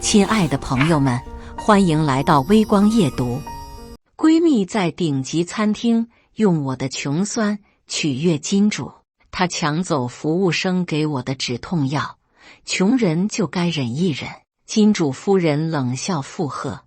亲爱的朋友们，欢迎来到微光夜读。闺蜜在顶级餐厅用我的穷酸取悦金主，她抢走服务生给我的止痛药，穷人就该忍一忍。金主夫人冷笑附和：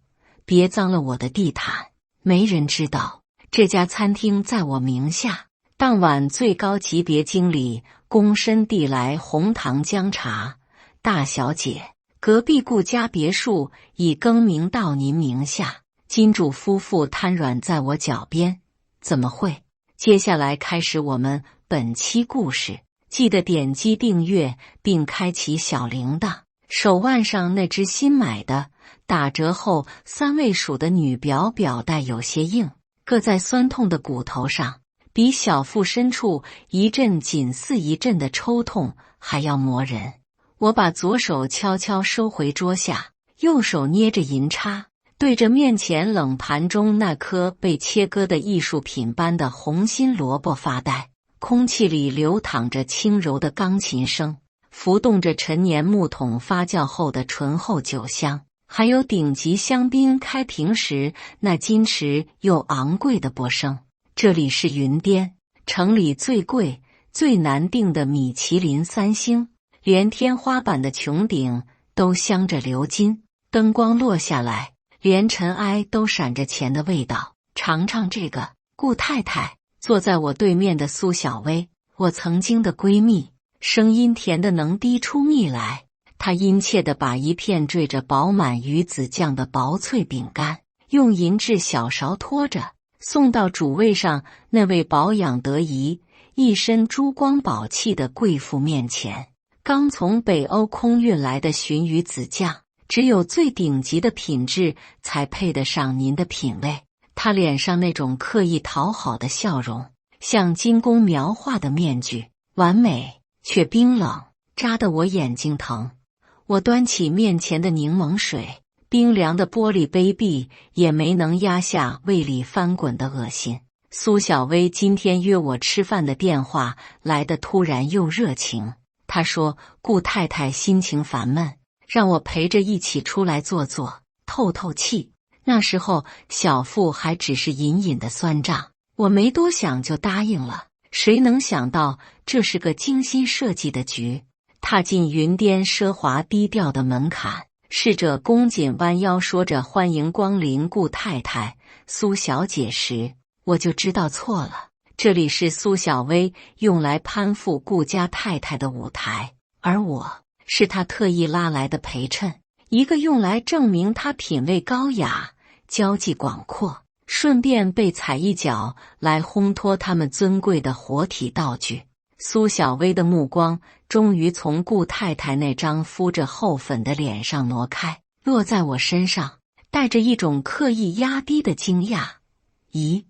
别脏了我的地毯。没人知道这家餐厅在我名下。当晚最高级别经理躬身递来红糖姜茶，大小姐，隔壁顾家别墅已更名到您名下。金主夫妇瘫软在我脚边。怎么会？接下来开始我们本期故事，记得点击订阅并开启小铃铛。手腕上那只新买的打折后3位数的女表带有些硬，硌在酸痛的骨头上，比小腹深处一阵紧似一阵的抽痛还要磨人。我把左手悄悄收回桌下，右手捏着银叉，对着面前冷盘中那颗被切割的艺术品般的红心萝卜发呆。空气里流淌着轻柔的钢琴声，浮动着陈年木桶发酵后的醇厚酒香，还有顶级香槟开瓶时那矜持又昂贵的啵声。这里是云巅，城里最贵最难订的米其林3星，连天花板的穹顶都镶着鎏金，灯光落下来，连尘埃都闪着钱的味道。尝尝这个。顾太太坐在我对面的苏小薇，我曾经的闺蜜，声音甜得能滴出蜜来。她殷切地把一片缀着饱满鱼子酱的薄脆饼干用银质小勺托着，送到主位上那位保养得宜、一身珠光宝气的贵妇面前。刚从北欧空运来的鲟鱼子酱，只有最顶级的品质才配得上您的品味。她脸上那种刻意讨好的笑容，像金工描画的面具，完美却冰冷，扎得我眼睛疼。我端起面前的柠檬水，冰凉的玻璃杯壁也没能压下胃里翻滚的恶心。苏小薇今天约我吃饭的电话来得突然又热情，她说顾太太心情烦闷，让我陪着一起出来坐坐，透透气。那时候小腹还只是隐隐的酸胀，我没多想就答应了。谁能想到这是个精心设计的局。踏进云巅奢华低调的门槛，侍者恭谨弯腰说着欢迎光临顾太太、苏小姐时，我就知道错了。这里是苏小薇用来攀附顾家太太的舞台，而我是她特意拉来的陪衬，一个用来证明她品味高雅、交际广阔，顺便被踩一脚来烘托他们尊贵的活体道具。苏小薇的目光终于从顾太太那张敷着厚粉的脸上挪开，落在我身上，带着一种刻意压低的惊讶。咦，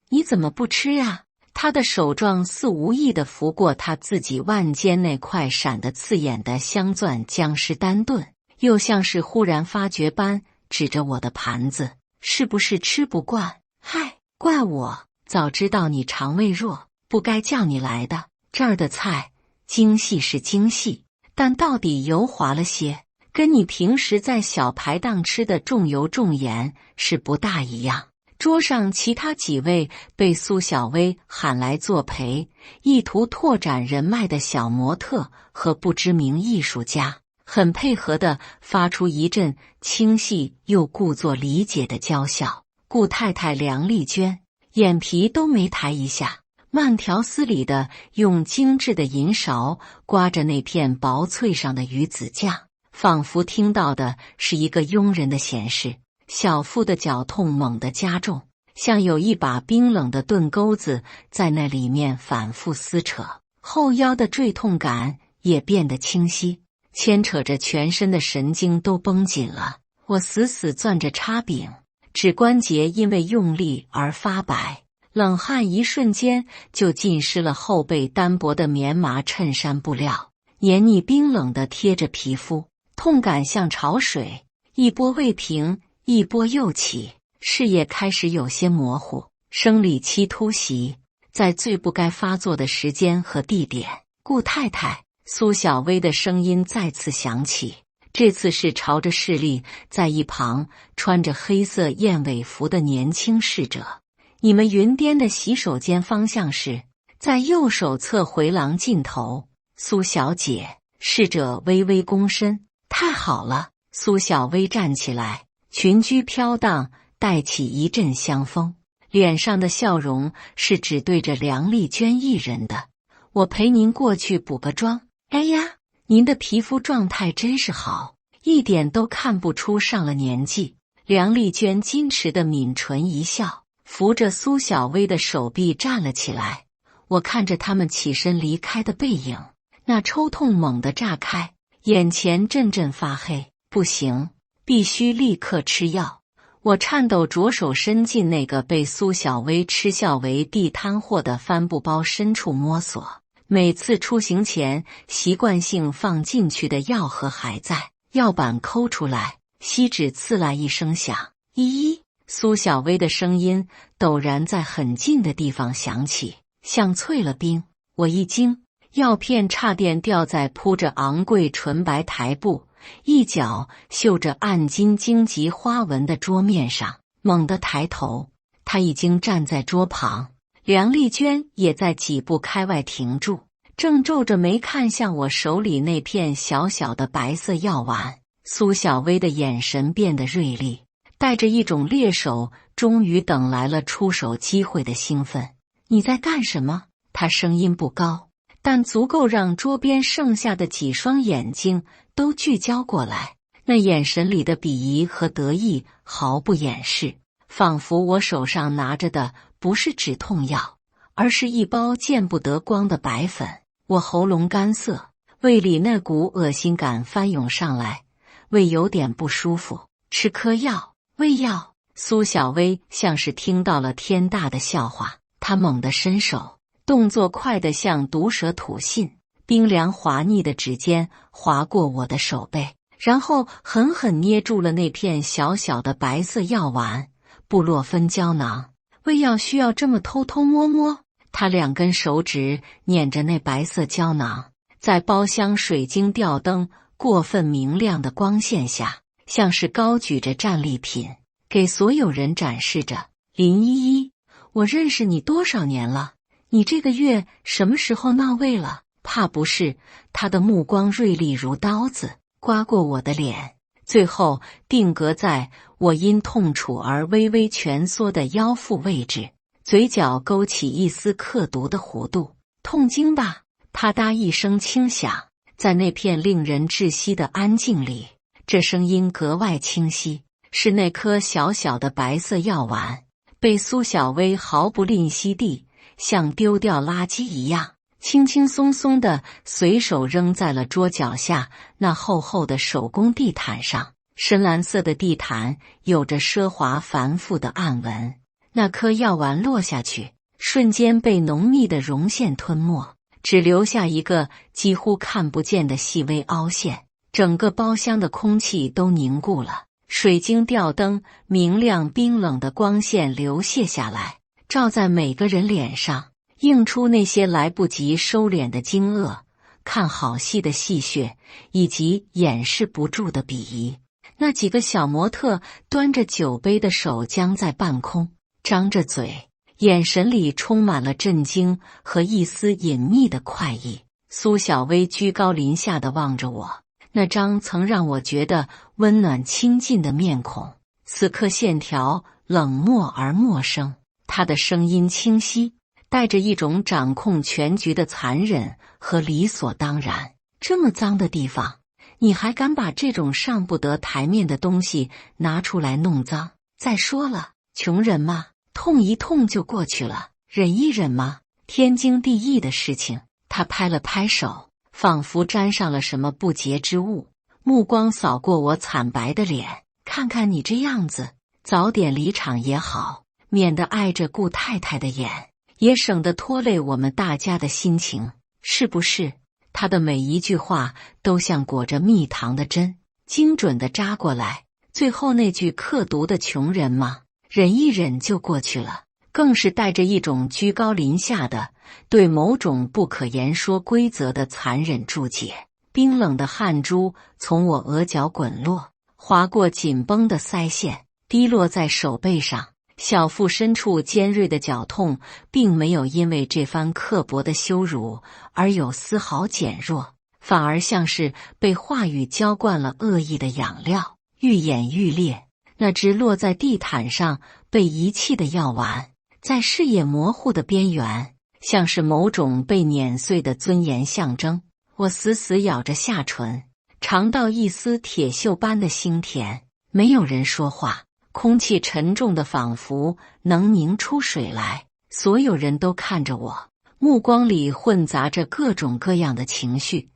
你怎么不吃呀？她的手状似无意地拂过她自己腕间那块闪得刺眼的镶钻姜丝丹顿，又像是忽然发觉般指着我的盘子，是不是吃不惯？嗨，怪我，早知道你肠胃弱，不该叫你来的。这儿的菜精细是精细，但到底油滑了些，跟你平时在小排档吃的重油重盐是不大一样。桌上其他几位被苏小薇喊来作陪，意图拓展人脉的小模特和不知名艺术家，很配合地发出一阵清晰又故作理解的娇笑。顾太太梁丽娟眼皮都没抬一下，慢条斯理地用精致的银勺刮着那片薄脆上的鱼子酱，仿佛听到的是一个佣人的闲事。小腹的绞痛猛地加重，像有一把冰冷的钝钩子在那里面反复撕扯，后腰的坠痛感也变得清晰，牵扯着全身的神经都绷紧了。我死死攥着叉柄，指关节因为用力而发白，冷汗一瞬间就浸湿了后背单薄的棉麻衬衫布料，黏腻冰冷地贴着皮肤，痛感像潮水，一波未平，一波又起，视野开始有些模糊。生理期突袭，在最不该发作的时间和地点。顾太太，苏小薇的声音再次响起，这次是朝着视力在一旁穿着黑色燕尾服的年轻侍者。你们云巅的洗手间方向是在右手侧回廊尽头。苏小姐，侍者微微躬身。太好了。苏小薇站起来，裙裾飘荡，带起一阵香风，脸上的笑容是只对着梁丽娟一人的。我陪您过去补个妆。哎呀，您的皮肤状态真是好，一点都看不出上了年纪。梁丽娟矜持地抿唇一笑，扶着苏小薇的手臂站了起来。我看着他们起身离开的背影，那抽痛猛地炸开，眼前阵阵发黑。不行，必须立刻吃药。我颤抖着手伸进那个被苏小薇嗤笑为地摊货的帆布包深处摸索。每次出行前习惯性放进去的药盒还在，药板抠出来，锡纸刺来一声响。依依，苏小薇的声音陡然在很近的地方响起，像淬了冰。我一惊，药片差点掉在铺着昂贵纯白台布，一角绣着暗金荆棘花纹的桌面上。猛地抬头，他已经站在桌旁，梁丽娟也在几步开外停住，正皱着眉看向我手里那片小小的白色药丸。苏小薇的眼神变得锐利，带着一种猎手终于等来了出手机会的兴奋。你在干什么？他声音不高，但足够让桌边剩下的几双眼睛都聚焦过来，那眼神里的鄙夷和得意毫不掩饰，仿佛我手上拿着的不是止痛药，而是一包见不得光的白粉。我喉咙干涩，胃里那股恶心感翻涌上来，胃有点不舒服。吃颗药。胃药。苏小薇像是听到了天大的笑话，她猛地伸手，动作快得像毒蛇吐信，冰凉滑腻的指尖划过我的手背，然后狠狠捏住了那片小小的白色药丸。布洛芬胶囊。胃药需要这么偷偷摸摸？他2根手指捻着那白色胶囊，在包厢水晶吊灯过分明亮的光线下，像是高举着战利品，给所有人展示着。林依依，我认识你多少年了？你这个月什么时候闹胃了？怕不是？他的目光锐利如刀子，刮过我的脸，最后定格在我因痛楚而微微蜷缩的腰腹位置，嘴角勾起一丝刻毒的弧度。痛经吧？啪嗒一声轻响，在那片令人窒息的安静里，这声音格外清晰，是那颗小小的白色药丸被苏小薇毫不吝惜地像丢掉垃圾一样轻轻松松地随手扔在了桌脚下那厚厚的手工地毯上。深蓝色的地毯有着奢华繁复的暗纹，那颗药丸落下去，瞬间被浓密的绒线吞没，只留下一个几乎看不见的细微凹陷。整个包厢的空气都凝固了，水晶吊灯明亮冰冷的光线流泻下来，照在每个人脸上，映出那些来不及收敛的惊愕、看好戏的戏谑，以及掩饰不住的鄙夷。那几个小模特端着酒杯的手僵在半空，张着嘴，眼神里充满了震惊和一丝隐秘的快意。苏小薇居高临下地望着我，那张曾让我觉得温暖亲近的面孔，此刻线条冷漠而陌生。她的声音清晰，带着一种掌控全局的残忍和理所当然。这么脏的地方，你还敢把这种上不得台面的东西拿出来弄脏？再说了，穷人嘛，痛一痛就过去了，忍一忍嘛，天经地义的事情。他拍了拍手，仿佛沾上了什么不洁之物，目光扫过我惨白的脸，看看你这样子，早点离场也好，免得碍着顾太太的眼，也省得拖累我们大家的心情，是不是？他的每一句话都像裹着蜜糖的针，精准地扎过来。最后那句刻毒的穷人嘛，忍一忍就过去了，更是带着一种居高临下的对某种不可言说规则的残忍注解。冰冷的汗珠从我额角滚落，划过紧绷的腮线，滴落在手背上。小腹深处尖锐的绞痛，并没有因为这番刻薄的羞辱而有丝毫减弱，反而像是被话语浇灌了恶意的养料，愈演愈烈。那只落在地毯上被遗弃的药丸，在视野模糊的边缘，像是某种被碾碎的尊严象征。我死死咬着下唇，尝到一丝铁锈般的腥甜。没有人说话，空气沉重的仿佛能凝出水来。所有人都看着我，目光里混杂着各种各样的情绪，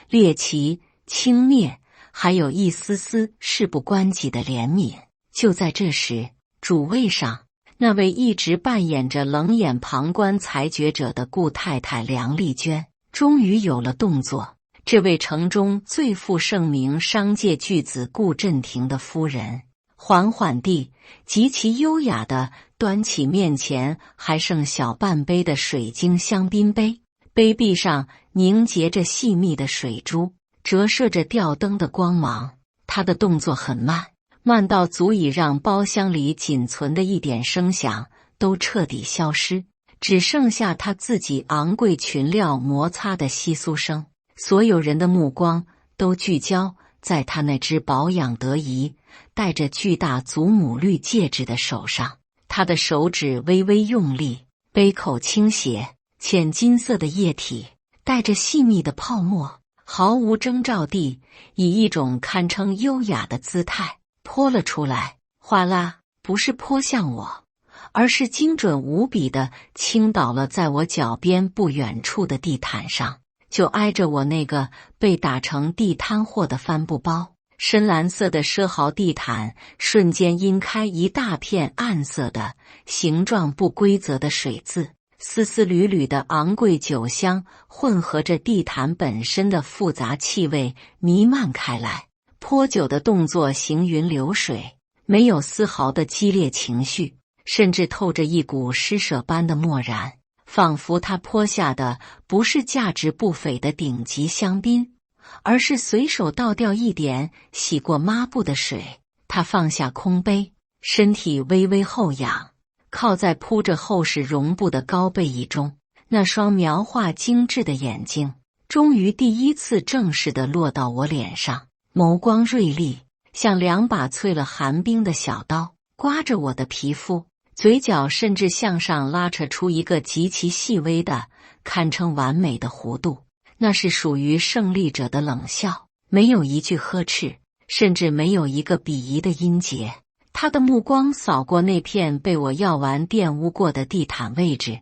猎奇、轻蔑，还有一丝丝事不关己的怜悯。就在这时，主位上那位一直扮演着冷眼旁观裁决者的顾太太梁丽娟终于有了动作。这位城中最负盛名商界巨子顾振廷的夫人，缓缓地、极其优雅地端起面前还剩小半杯的水晶香槟杯，杯壁上凝结着细密的水珠，折射着吊灯的光芒。她的动作很慢，慢到足以让包厢里仅存的一点声响都彻底消失，只剩下她自己昂贵裙料摩擦的窸窣声。所有人的目光都聚焦在她那只保养得宜、戴着巨大祖母绿戒指的手上。她的手指微微用力，杯口倾斜，浅金色的液体带着细密的泡沫，毫无征兆地以一种堪称优雅的姿态泼了出来。哗啦，不是泼向我，而是精准无比地倾倒了在我脚边不远处的地毯上，就挨着我那个被打成地摊货的帆布包。深蓝色的奢豪地毯瞬间阴开一大片暗色的、形状不规则的水渍，丝丝缕缕的昂贵酒香混合着地毯本身的复杂气味弥漫开来。泼酒的动作行云流水，没有丝毫的激烈情绪，甚至透着一股施舍般的漠然，仿佛他泼下的不是价值不菲的顶级香槟，而是随手倒掉一点洗过抹布的水。他放下空杯，身体微微后仰，靠在铺着厚实绒布的高背椅中，那双描画精致的眼睛终于第一次正式地落到我脸上，眸光锐利，像两把淬了寒冰的小刀，刮着我的皮肤。嘴角甚至向上拉扯出一个极其细微的、堪称完美的弧度，那是属于胜利者的冷笑，没有一句呵斥，甚至没有一个鄙夷的音节。他的目光扫过那片被我药丸玷污过的地毯位置，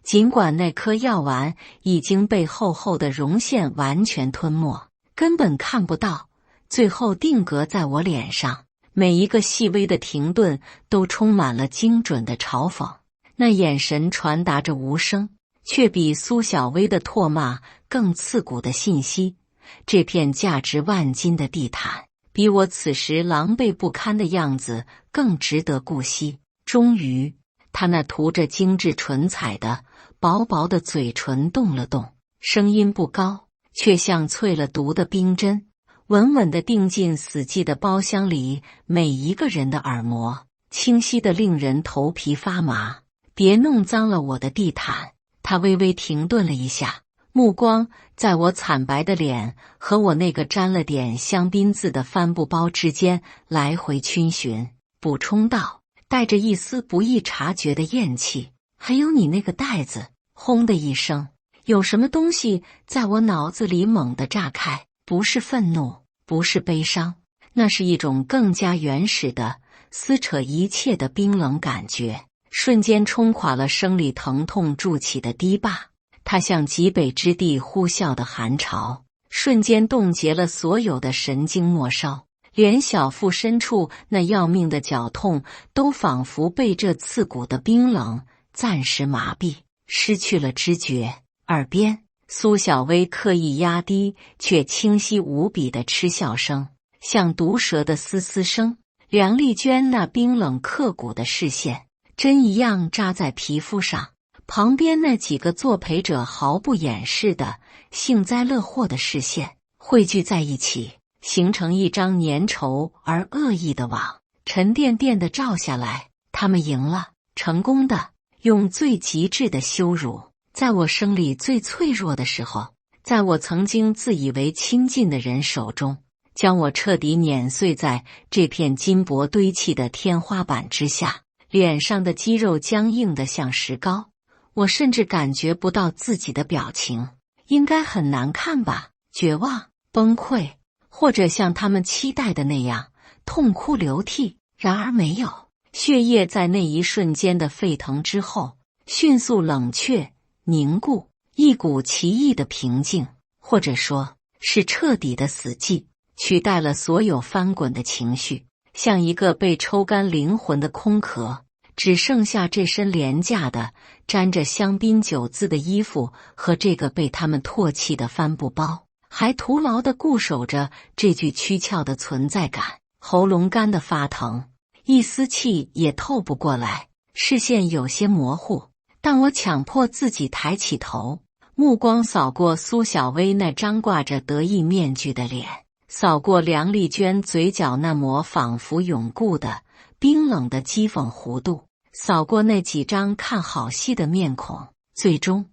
尽管那颗药丸已经被厚厚的绒线完全吞没，根本看不到，最后定格在我脸上。每一个细微的停顿都充满了精准的嘲讽，那眼神传达着无声，却比苏小薇的唾骂更刺骨的信息。这片价值万金的地毯，比我此时狼狈不堪的样子更值得顾惜。终于，他那涂着精致唇彩的薄薄的嘴唇动了动，声音不高，却像淬了毒的冰针，稳稳地钉进死寂的包厢里每一个人的耳膜，清晰得令人头皮发麻。别弄脏了我的地毯。他微微停顿了一下，目光在我惨白的脸和我那个沾了点香槟渍的帆布包之间来回逡巡，补充道，带着一丝不易察觉的厌弃，还有你那个袋子。轰的一声，有什么东西在我脑子里猛地炸开，不是愤怒，不是悲伤，那是一种更加原始的、撕扯一切的冰冷感觉，瞬间冲垮了生理疼痛筑起的堤坝。它像极北之地呼啸的寒潮，瞬间冻结了所有的神经末梢，连小腹深处那要命的绞痛都仿佛被这刺骨的冰冷暂时麻痹，失去了知觉。耳边苏小薇刻意压低却清晰无比的嗤笑声，像毒蛇的嘶嘶声。梁丽娟那冰冷刻骨的视线针一样扎在皮肤上，旁边那几个作陪者毫不掩饰的幸灾乐祸的视线汇聚在一起，形成一张粘稠而恶意的网，沉甸甸地照下来。他们赢了，成功的用最极致的羞辱，在我生理最脆弱的时候，在我曾经自以为亲近的人手中，将我彻底碾碎在这片金箔堆砌的天花板之下，脸上的肌肉僵硬得像石膏，我甚至感觉不到自己的表情，应该很难看吧？绝望、崩溃，或者像他们期待的那样痛哭流涕。然而没有，血液在那一瞬间的沸腾之后，迅速冷却、凝固，一股奇异的平静，或者说是彻底的死寂，取代了所有翻滚的情绪，像一个被抽干灵魂的空壳，只剩下这身廉价的沾着香槟酒渍的衣服和这个被他们唾弃的帆布包，还徒劳地固守着这具躯壳的存在感。喉咙干得发疼，一丝气也透不过来，视线有些模糊，但我强迫自己抬起头，目光扫过苏小薇那张挂着得意面具的脸，扫过梁丽娟嘴角那抹仿佛永固的冰冷的讥讽弧度，扫过那几张看好戏的面孔，最终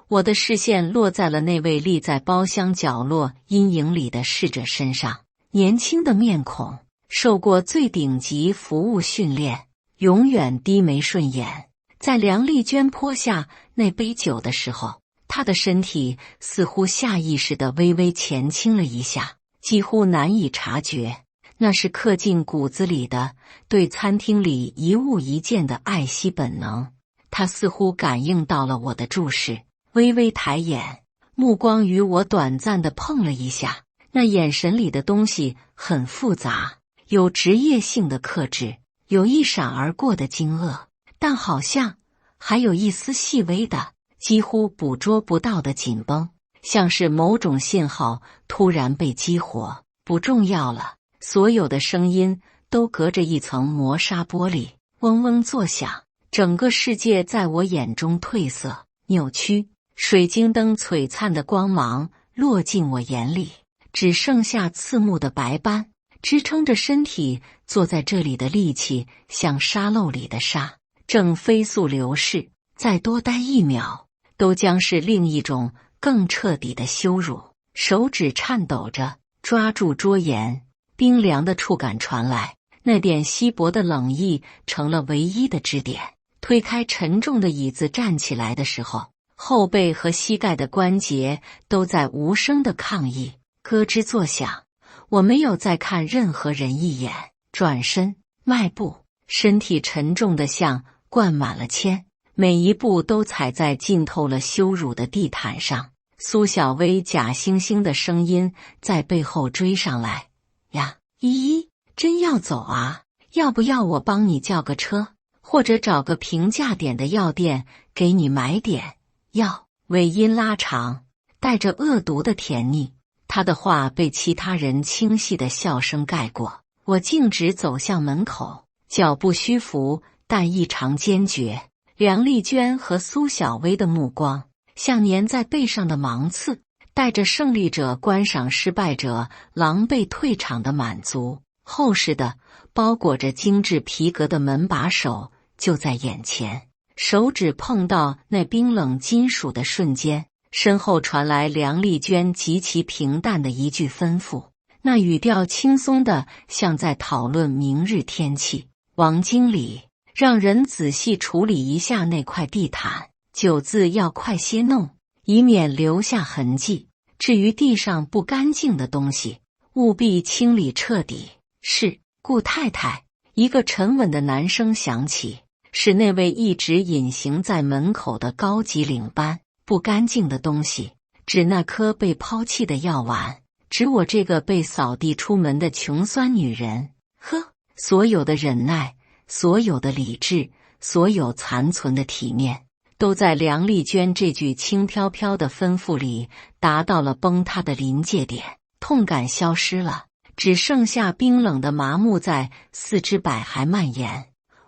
我的视线落在了那位立在包厢角落阴影里的侍者身上。年轻的面孔，受过最顶级服务训练，永远低眉顺眼。在梁丽娟泼下那杯酒的时候，她的身体似乎下意识地微微前倾了一下，几乎难以察觉，那是刻进骨子里的对餐厅里一物一件的爱惜本能。她似乎感应到了我的注视，微微抬眼，目光与我短暂地碰了一下，那眼神里的东西很复杂，有职业性的克制，有一闪而过的惊愕，但好像还有一丝细微的几乎捕捉不到的紧绷，像是某种信号突然被激活。不重要了，所有的声音都隔着一层磨砂玻璃，嗡嗡作响，整个世界在我眼中褪色、扭曲，水晶灯璀璨的光芒落进我眼里，只剩下刺目的白斑，支撑着身体坐在这里的力气像沙漏里的沙，正飞速流逝，再多待一秒都将是另一种更彻底的羞辱。手指颤抖着抓住桌沿，冰凉的触感传来，那点稀薄的冷意成了唯一的支点。推开沉重的椅子站起来的时候，后背和膝盖的关节都在无声的抗议，咯吱作响。我没有再看任何人一眼，转身迈步，身体沉重的像灌满了铅，每一步都踩在浸透了羞辱的地毯上。苏小薇假惺惺的声音在背后追上来：呀，依依，真要走啊？要不要我帮你叫个车，或者找个平价点的药店给你买点药？尾音拉长，带着恶毒的甜腻，他的话被其他人清晰的笑声盖过。我径直走向门口，脚步虚浮但异常坚决。梁丽娟和苏小薇的目光像粘在背上的芒刺，带着胜利者观赏失败者狼狈退场的满足。厚实的包裹着精致皮革的门把手就在眼前，手指碰到那冰冷金属的瞬间，身后传来梁丽娟极其平淡的一句吩咐，那语调轻松的像在讨论明日天气。王经理，让人仔细处理一下那块地毯，酒渍要快些弄，以免留下痕迹。至于地上不干净的东西，务必清理彻底。是，顾太太。一个沉稳的男声响起，是那位一直隐形在门口的高级领班。不干净的东西，指那颗被抛弃的药丸，指我这个被扫地出门的穷酸女人。呵，所有的忍耐，所有的理智，所有残存的体面，都在梁丽娟这句轻飘飘的吩咐里达到了崩塌的临界点。痛感消失了，只剩下冰冷的麻木在四肢百骸蔓延。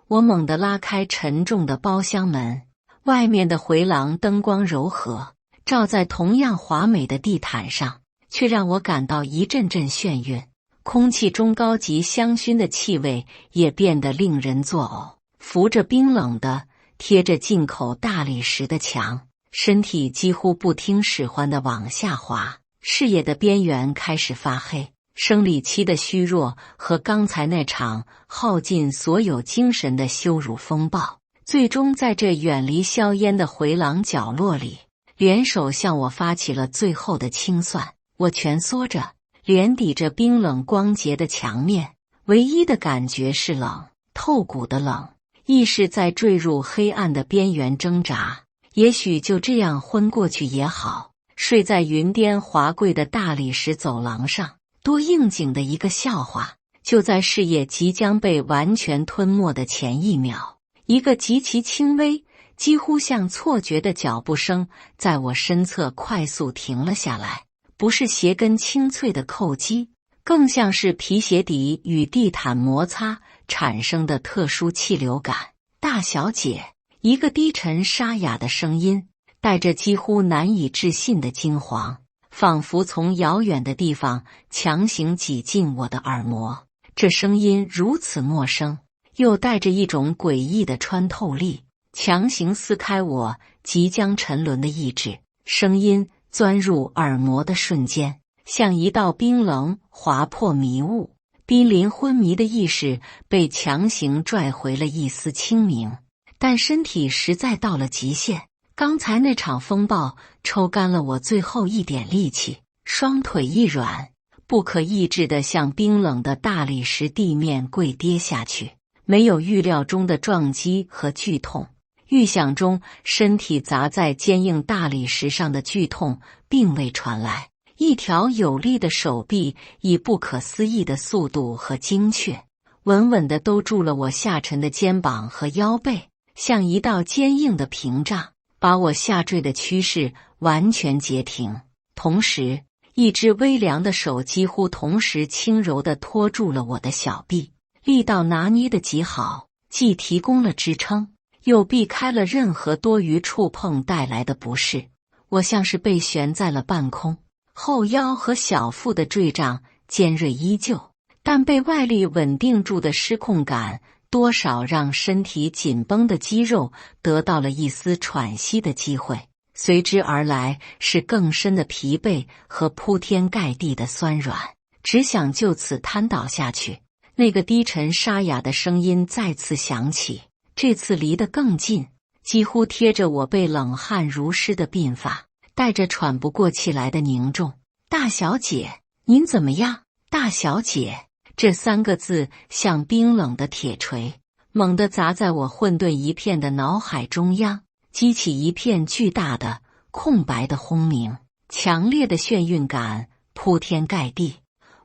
我猛地拉开沉重的包厢门，外面的回廊灯光柔和，照在同样华美的地毯上，却让我感到一阵阵眩晕。空气中高级香薰的气味也变得令人作呕。扶着冰冷的、贴着进口大理石的墙，身体几乎不听使唤地往下滑，视野的边缘开始发黑。生理期的虚弱和刚才那场耗尽所有精神的羞辱风暴，最终在这远离硝烟的回廊角落里，联手向我发起了最后的清算。我蜷缩着，脸抵着冰冷光洁的墙面，唯一的感觉是冷，透骨的冷。意识在坠入黑暗的边缘挣扎，也许就这样昏过去也好。睡在云巅华贵的大理石走廊上，多应景的一个笑话。就在视野即将被完全吞没的前一秒，一个极其轻微，几乎像错觉的脚步声在我身侧快速停了下来，不是鞋跟清脆的叩击，更像是皮鞋底与地毯摩擦产生的特殊气流感。大小姐，一个低沉沙哑的声音，带着几乎难以置信的惊惶，仿佛从遥远的地方强行挤进我的耳膜。这声音如此陌生，又带着一种诡异的穿透力，强行撕开我即将沉沦的意志。声音钻入耳膜的瞬间，像一道冰冷划破迷雾，濒临昏迷的意识被强行拽回了一丝清明。但身体实在到了极限，刚才那场风暴抽干了我最后一点力气，双腿一软，不可抑制地向冰冷的大理石地面跪跌下去。没有预料中的撞击和剧痛，预想中身体砸在坚硬大理石上的剧痛并未传来。一条有力的手臂以不可思议的速度和精确，稳稳地兜住了我下沉的肩膀和腰背，像一道坚硬的屏障，把我下坠的趋势完全截停。同时，一只微凉的手几乎同时轻柔地托住了我的小臂，力道拿捏得极好，既提供了支撑，又避开了任何多余触碰带来的不适。我像是被悬在了半空，后腰和小腹的坠胀尖锐依旧，但被外力稳定住的失控感多少让身体紧绷的肌肉得到了一丝喘息的机会，随之而来是更深的疲惫和铺天盖地的酸软，只想就此瘫倒下去。那个低沉沙哑的声音再次响起，这次离得更近，几乎贴着我被冷汗如湿的鬓发，带着喘不过气来的凝重。大小姐，您怎么样？大小姐，这三个字像冰冷的铁锤，猛地砸在我混沌一片的脑海中央，激起一片巨大的空白的轰鸣，强烈的眩晕感铺天盖地。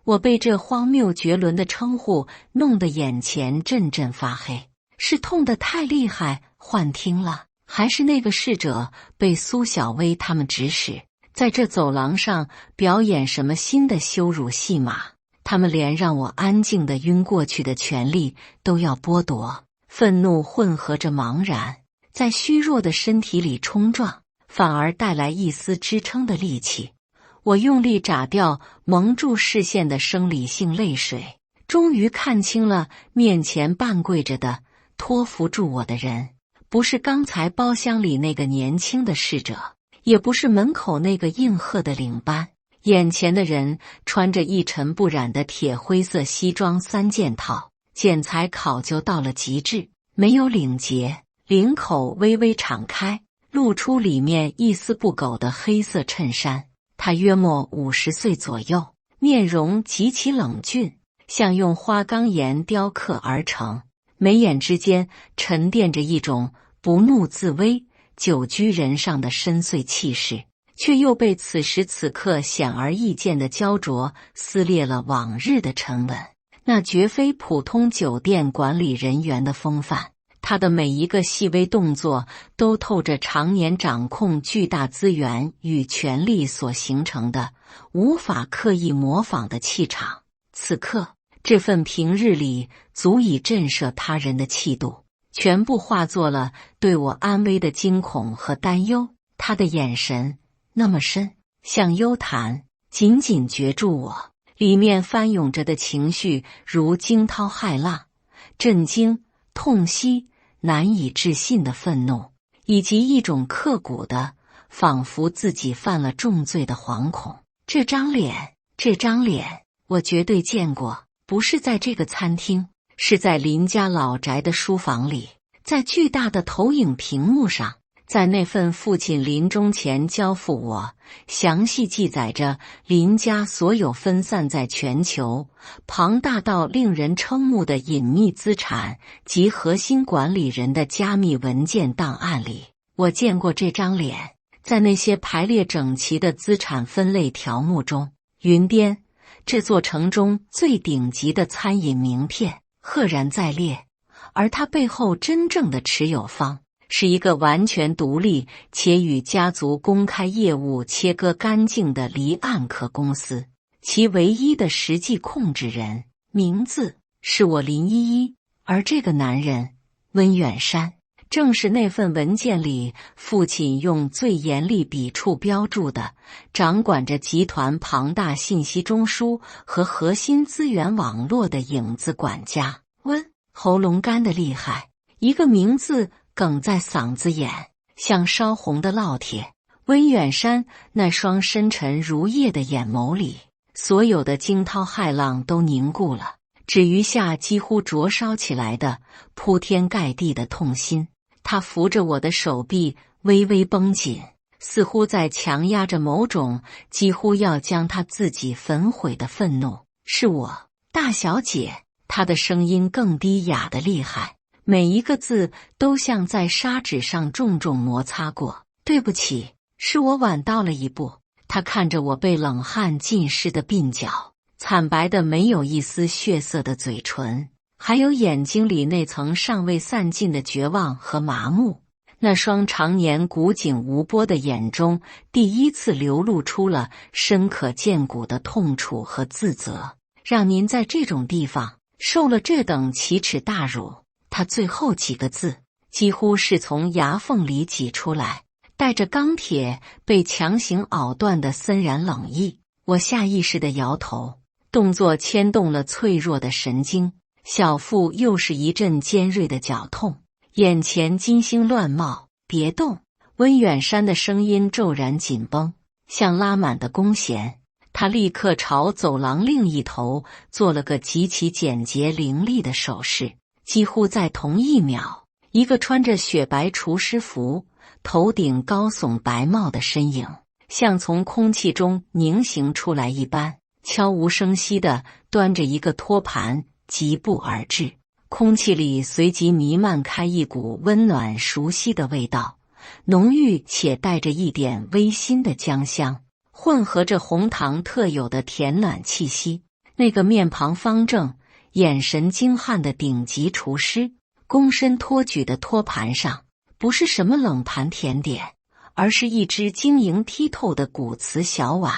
我被这荒谬绝伦的称呼弄得眼前阵阵发黑，是痛得太厉害幻听了，还是那个侍者被苏小薇他们指使，在这走廊上表演什么新的羞辱戏码？他们连让我安静地晕过去的权利都要剥夺。愤怒混合着茫然，在虚弱的身体里冲撞，反而带来一丝支撑的力气。我用力眨掉蒙住视线的生理性泪水，终于看清了面前半跪着的托扶住我的人，不是刚才包厢里那个年轻的侍者，也不是门口那个应和的领班。眼前的人穿着一尘不染的铁灰色西装三件套，剪裁考究到了极致，没有领结，领口微微敞开，露出里面一丝不苟的黑色衬衫。他约莫50岁左右，面容极其冷峻，像用花岗岩雕刻而成，眉眼之间沉淀着一种不怒自威、久居人上的深邃气势，却又被此时此刻显而易见的焦灼撕裂了往日的沉稳。那绝非普通酒店管理人员的风范，他的每一个细微动作都透着常年掌控巨大资源与权力所形成的无法刻意模仿的气场。此刻，这份平日里足以震慑他人的气度，全部化作了对我安危的惊恐和担忧。他的眼神那么深，像幽潭，紧紧攫住我，里面翻涌着的情绪如惊涛骇浪，震惊、痛惜、难以置信的愤怒，以及一种刻骨的仿佛自己犯了重罪的惶恐。这张脸，我绝对见过，不是在这个餐厅，是在林家老宅的书房里，在巨大的投影屏幕上，在那份父亲临终前交付我，详细记载着林家所有分散在全球、庞大到令人瞠目的隐秘资产及核心管理人的加密文件档案里。我见过这张脸，在那些排列整齐的资产分类条目中。云巅，这座城中最顶级的餐饮名片，赫然在列，而它背后真正的持有方是一个完全独立且与家族公开业务切割干净的离岸壳公司，其唯一的实际控制人名字是我林依依，而这个男人温远山，正是那份文件里父亲用最严厉笔触标注的，掌管着集团庞大信息中枢和核心资源网络的影子管家。喉咙干得厉害，一个名字哽在嗓子眼，像烧红的烙铁。温远山那双深沉如夜的眼眸里，所有的惊涛骇浪都凝固了，只余下几乎灼烧起来的铺天盖地的痛心。他扶着我的手臂微微绷紧，似乎在强压着某种几乎要将他自己焚毁的愤怒。是我，大小姐。他的声音更低哑得厉害，每一个字都像在砂纸上重重摩擦过。对不起，是我晚到了一步。他看着我被冷汗浸湿的鬓角，惨白的没有一丝血色的嘴唇，还有眼睛里那层尚未散尽的绝望和麻木。那双常年古井无波的眼中，第一次流露出了深可见骨的痛楚和自责。让您在这种地方受了这等奇耻大辱。他最后几个字几乎是从牙缝里挤出来，带着钢铁被强行拗断的森然冷意。我下意识地摇头，动作牵动了脆弱的神经，小腹又是一阵尖锐的绞痛，眼前金星乱冒。别动！温远山的声音骤然紧绷，像拉满的弓弦。他立刻朝走廊另一头做了个极其简洁凌厉的手势。几乎在同一秒，一个穿着雪白厨师服、头顶高耸白帽的身影，像从空气中凝形出来一般，悄无声息地端着一个托盘疾步而至。空气里随即弥漫开一股温暖熟悉的味道，浓郁且带着一点微辛的姜香，混合着红糖特有的甜暖气息。那个面庞方正、眼神精悍的顶级厨师，躬身托举的托盘上，不是什么冷盘甜点，而是一只晶莹剔透的古瓷小碗，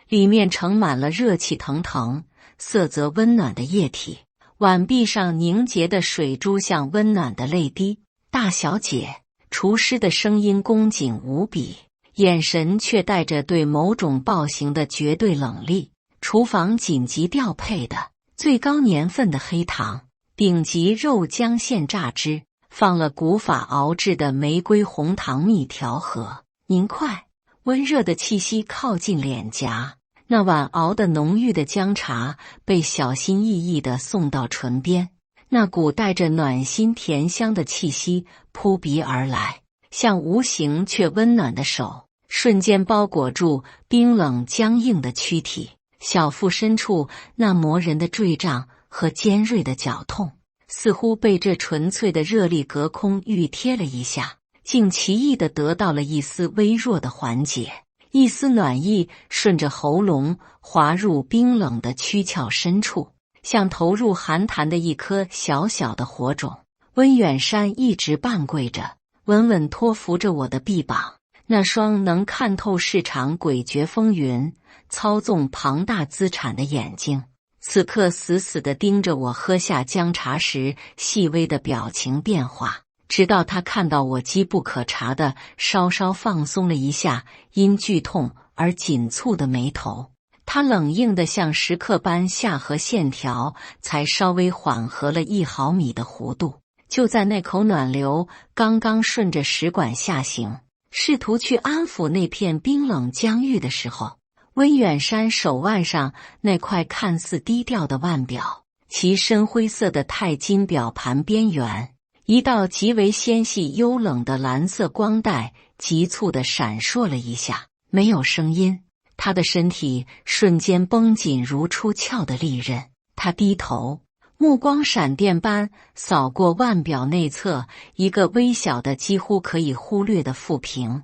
里面盛满了热气腾腾、色泽温暖的液体。碗壁上凝结的水珠像温暖的泪滴。大小姐，厨师的声音恭谨无比，眼神却带着对某种暴行的绝对冷厉。厨房紧急调配的最高年份的黑糖，顶级肉姜馅榨汁，放了古法熬制的玫瑰红糖蜜调和。您快！温热的气息靠近脸颊，那碗熬的浓郁的姜茶被小心翼翼地送到唇边，那股带着暖心甜香的气息扑鼻而来，像无形却温暖的手，瞬间包裹住冰冷僵硬的躯体。小腹深处那磨人的坠胀和尖锐的绞痛，似乎被这纯粹的热力隔空预贴了一下，竟奇异地得到了一丝微弱的缓解。一丝暖意顺着喉咙滑入冰冷的躯壳深处，像投入寒潭的一颗小小的火种。温远山一直半跪着，稳稳托扶着我的臂膀，那双能看透市场诡谲风云、操纵庞大资产的眼睛，此刻死死地盯着我喝下姜茶时细微的表情变化。直到他看到我机不可察的稍稍放松了一下因剧痛而紧蹙的眉头，它冷硬的像石刻般下颌线条才稍微缓和了1毫米的弧度。就在那口暖流刚刚顺着食管下行，试图去安抚那片冰冷疆域的时候，温远山手腕上那块看似低调的腕表，其深灰色的钛金表盘边缘，一道极为纤细幽冷的蓝色光带急促地闪烁了一下，没有声音。他的身体瞬间绷紧如出鞘的利刃，他低头，目光闪电般扫过腕表内侧一个微小的几乎可以忽略的副屏，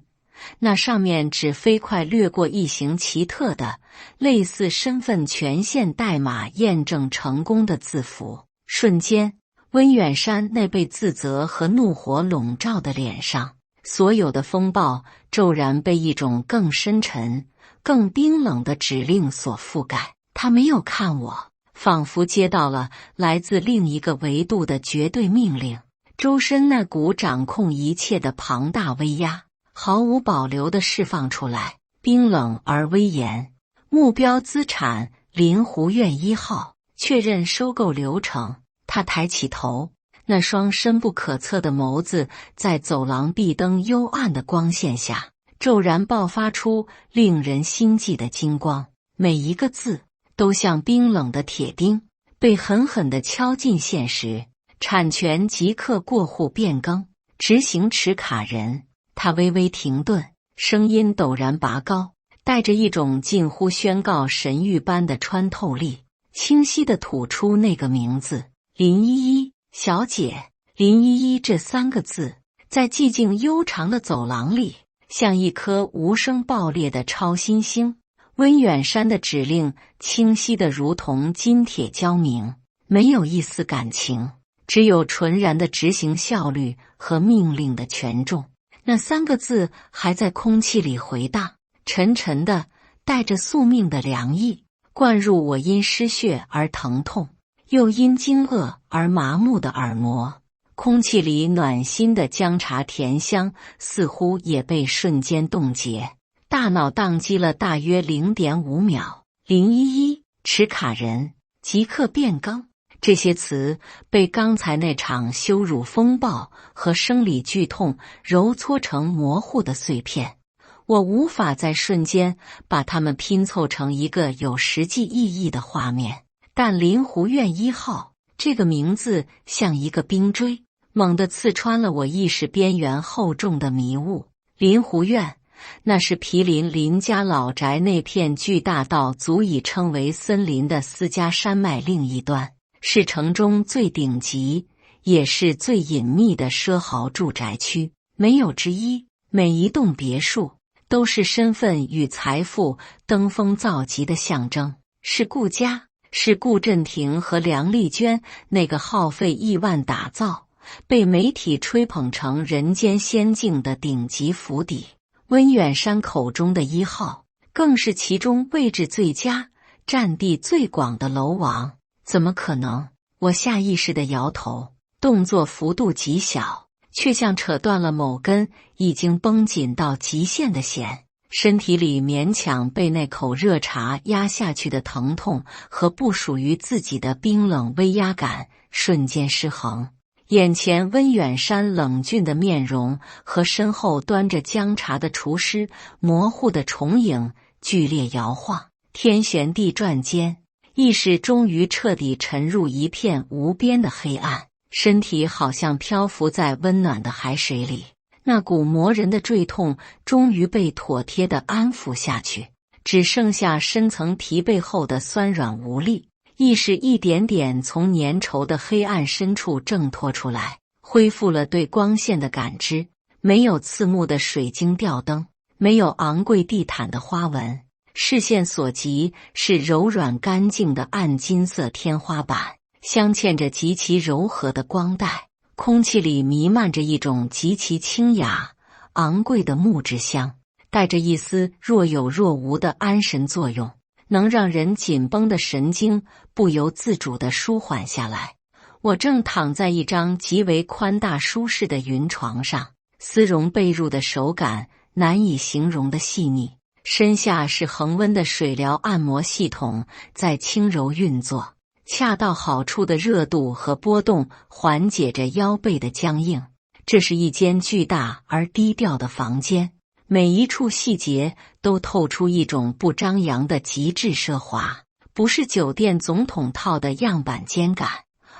那上面只飞快掠过一行奇特的类似身份权限代码验证成功的字符。瞬间，温远山那被自责和怒火笼罩的脸上，所有的风暴骤然被一种更深沉更冰冷的指令所覆盖。他没有看我，仿佛接到了来自另一个维度的绝对命令。周身那股掌控一切的庞大威压毫无保留地释放出来，冰冷而威严。目标资产临湖苑1号，确认收购流程。他抬起头，那双深不可测的眸子在走廊壁灯幽暗的光线下骤然爆发出令人心悸的金光，每一个字都像冰冷的铁钉，被狠狠地敲进现实。产权即刻过户变更，执行持卡人。他微微停顿，声音陡然拔高，带着一种近乎宣告神谕般的穿透力，清晰地吐出那个名字：林依依小姐。林依依这3个字，在寂静悠长的走廊里，像一颗无声爆裂的超新星。温远山的指令清晰得如同金铁交明，没有一丝感情，只有纯然的执行效率和命令的权重。那3个字还在空气里回荡，沉沉的，带着宿命的凉意，灌入我因失血而疼痛，又因惊愕而麻木的耳膜。空气里暖心的姜茶甜香似乎也被瞬间冻结，大脑宕机了大约 0.5 秒。林依依，持卡人，即刻变更，这些词被刚才那场羞辱风暴和生理剧痛揉搓成模糊的碎片，我无法在瞬间把它们拼凑成一个有实际意义的画面。但临湖苑1号这个名字像一个冰锥，猛地刺穿了我意识边缘厚重的迷雾。临湖苑，那是毗邻林家老宅那片巨大到足以称为森林的私家山脉另一端，是城中最顶级也是最隐秘的奢豪住宅区，没有之一。每一栋别墅都是身份与财富登峰造极的象征，是顾家，是顾振廷和梁丽娟那个耗费亿万打造，被媒体吹捧成人间仙境的顶级府邸。温远山口中的1号，更是其中位置最佳、占地最广的楼王。怎么可能？我下意识地摇头，动作幅度极小，却像扯断了某根已经绷紧到极限的弦。身体里勉强被那口热茶压下去的疼痛和不属于自己的冰冷威压感瞬间失衡。眼前温远山冷峻的面容和身后端着姜茶的厨师模糊的重影剧烈摇晃，天旋地转间，意识终于彻底沉入一片无边的黑暗，身体好像漂浮在温暖的海水里。那股磨人的坠痛终于被妥帖地安抚下去，只剩下深层疲惫后的酸软无力。意识一点点从粘稠的黑暗深处挣脱出来，恢复了对光线的感知。没有刺目的水晶吊灯，没有昂贵地毯的花纹，视线所及是柔软干净的暗金色天花板，镶嵌着极其柔和的光带。空气里弥漫着一种极其清雅、昂贵的木质香，带着一丝若有若无的安神作用，能让人紧绷的神经不由自主地舒缓下来。我正躺在一张极为宽大舒适的云床上，丝绒被褥的手感难以形容的细腻，身下是恒温的水疗按摩系统在轻柔运作，恰到好处的热度和波动缓解着腰背的僵硬。这是一间巨大而低调的房间，每一处细节都透出一种不张扬的极致奢华，不是酒店总统套的样板间感，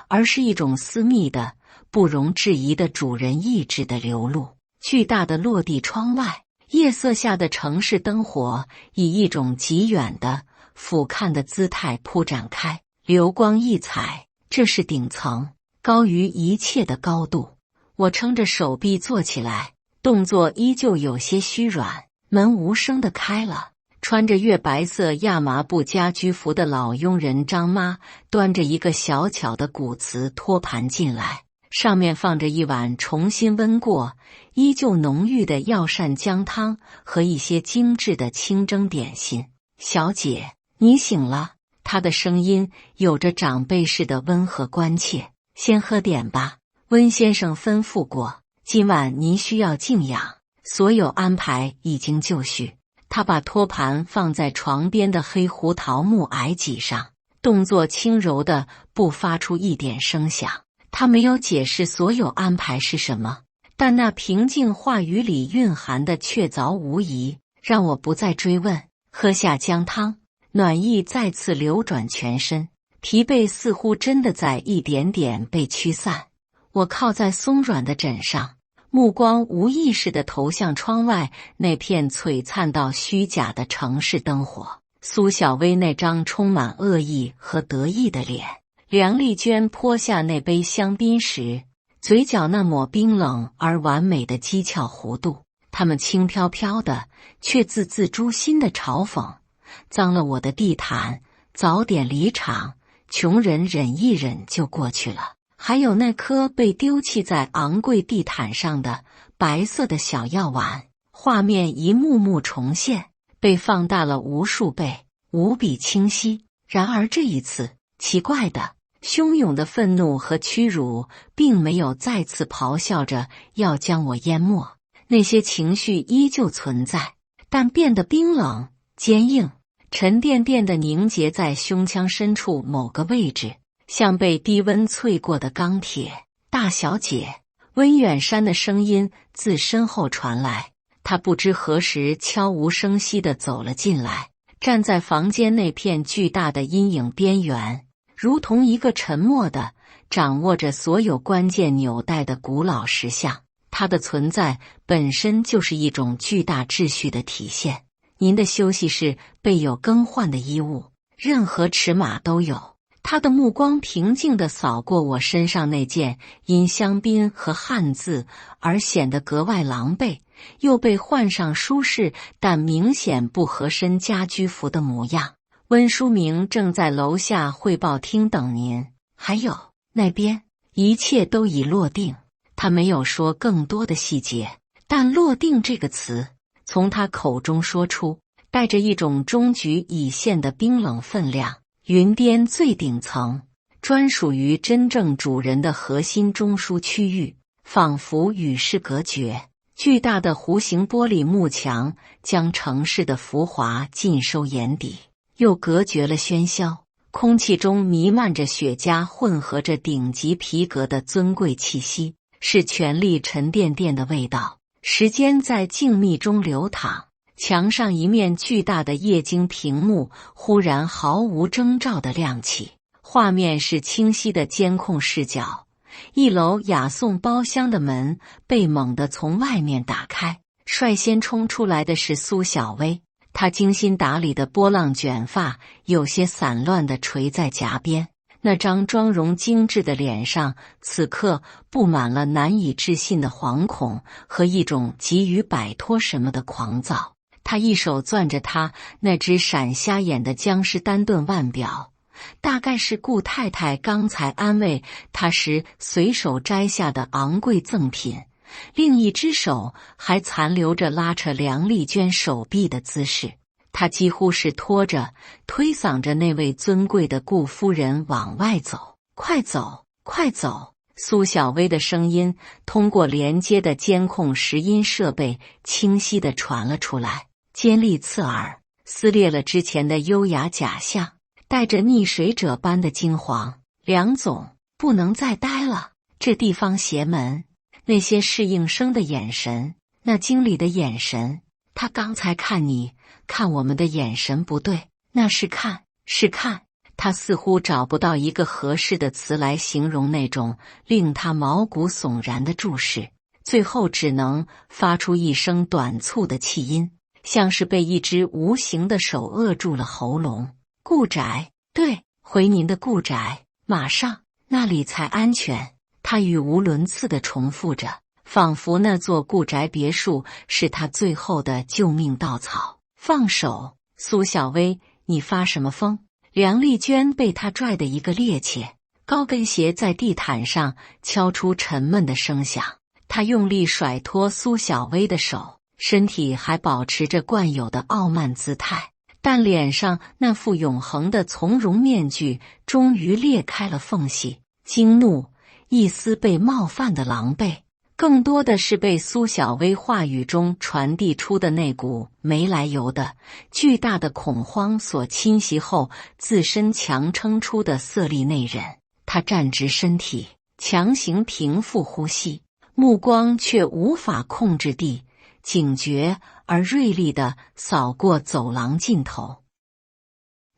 而是一种私密的、不容置疑的主人意志的流露。巨大的落地窗外，夜色下的城市灯火以一种极远的、俯瞰的姿态铺展开，流光溢彩。这是顶层，高于一切的高度。我撑着手臂坐起来，动作依旧有些虚软。门无声地开了，穿着月白色亚麻布家居服的老佣人张妈端着一个小巧的古瓷托盘进来，上面放着一碗重新温过、依旧浓郁的药膳姜汤和一些精致的清蒸点心。小姐，你醒了。她的声音有着长辈式的温和关切。先喝点吧，温先生吩咐过，今晚您需要静养，所有安排已经就绪。他把托盘放在床边的黑胡桃木矮几上，动作轻柔的不发出一点声响。他没有解释所有安排是什么，但那平静话语里蕴含的确凿无疑，让我不再追问。喝下姜汤，暖意再次流转全身，疲惫似乎真的在一点点被驱散。我靠在松软的枕上，目光无意识地投向窗外那片璀璨到虚假的城市灯火。苏小薇那张充满恶意和得意的脸，梁丽娟泼下那杯香槟时，嘴角那抹冰冷而完美的讥诮弧度，他们轻飘飘的，却字字诛心的嘲讽。脏了我的地毯，早点离场，穷人忍一忍就过去了。还有那颗被丢弃在昂贵地毯上的白色的小药丸，画面一幕幕重现，被放大了无数倍，无比清晰。然而这一次，奇怪的、汹涌的愤怒和屈辱并没有再次咆哮着要将我淹没，那些情绪依旧存在，但变得冰冷、坚硬，沉甸甸地凝结在胸腔深处某个位置，像被低温淬过的钢铁。大小姐，温远山的声音自身后传来，他不知何时悄无声息地走了进来，站在房间那片巨大的阴影边缘，如同一个沉默的、掌握着所有关键纽带的古老石像。他的存在本身就是一种巨大秩序的体现。您的休息室备有更换的衣物，任何尺码都有。他的目光平静地扫过我身上那件因香槟和汗渍而显得格外狼狈，又被换上舒适但明显不合身家居服的模样。温书明正在楼下汇报厅等您，还有那边一切都已落定。他没有说更多的细节，但落定这个词从他口中说出，带着一种终局已现的冰冷分量。云巅最顶层，专属于真正主人的核心中枢区域，仿佛与世隔绝。巨大的弧形玻璃幕墙将城市的浮华尽收眼底，又隔绝了喧嚣。空气中弥漫着雪茄混合着顶级皮革的尊贵气息，是权力沉甸甸的味道。时间在静谧中流淌，墙上一面巨大的液晶屏幕忽然毫无征兆地亮起，画面是清晰的监控视角。一楼雅颂包厢的门被猛地从外面打开，率先冲出来的是苏小薇。她精心打理的波浪卷发有些散乱地垂在颊边，那张妆容精致的脸上此刻布满了难以置信的惶恐和一种急于摆脱什么的狂躁。他一手攥着他那只闪瞎眼的江诗丹顿腕表，大概是顾太太刚才安慰他时随手摘下的昂贵赠品，另一只手还残留着拉扯梁丽娟手臂的姿势。他几乎是拖着、推搡着那位尊贵的顾夫人往外走。快走，快走！苏小薇的声音通过连接的监控拾音设备清晰地传了出来。尖利刺耳，撕裂了之前的优雅假象，带着溺水者般的惊惶。梁总，不能再待了，这地方邪门。那些侍应生的眼神，那经理的眼神，他刚才看你，看我们的眼神不对，那是看。他似乎找不到一个合适的词来形容那种令他毛骨悚然的注视，最后只能发出一声短促的气音，像是被一只无形的手扼住了喉咙。顾宅，对，回您的顾宅，马上，那里才安全。他语无伦次地重复着，仿佛那座顾宅别墅是他最后的救命稻草。放手，苏小薇，你发什么疯？梁丽娟被他拽得一个趔趄，高跟鞋在地毯上敲出沉闷的声响。他用力甩脱苏小薇的手，身体还保持着惯有的傲慢姿态，但脸上那副永恒的从容面具终于裂开了缝隙，惊怒，一丝被冒犯的狼狈，更多的是被苏小薇话语中传递出的那股没来由的巨大的恐慌所侵袭后自身强撑出的色厉内荏。他站直身体，强行平复呼吸，目光却无法控制地警觉而锐利地扫过走廊尽头。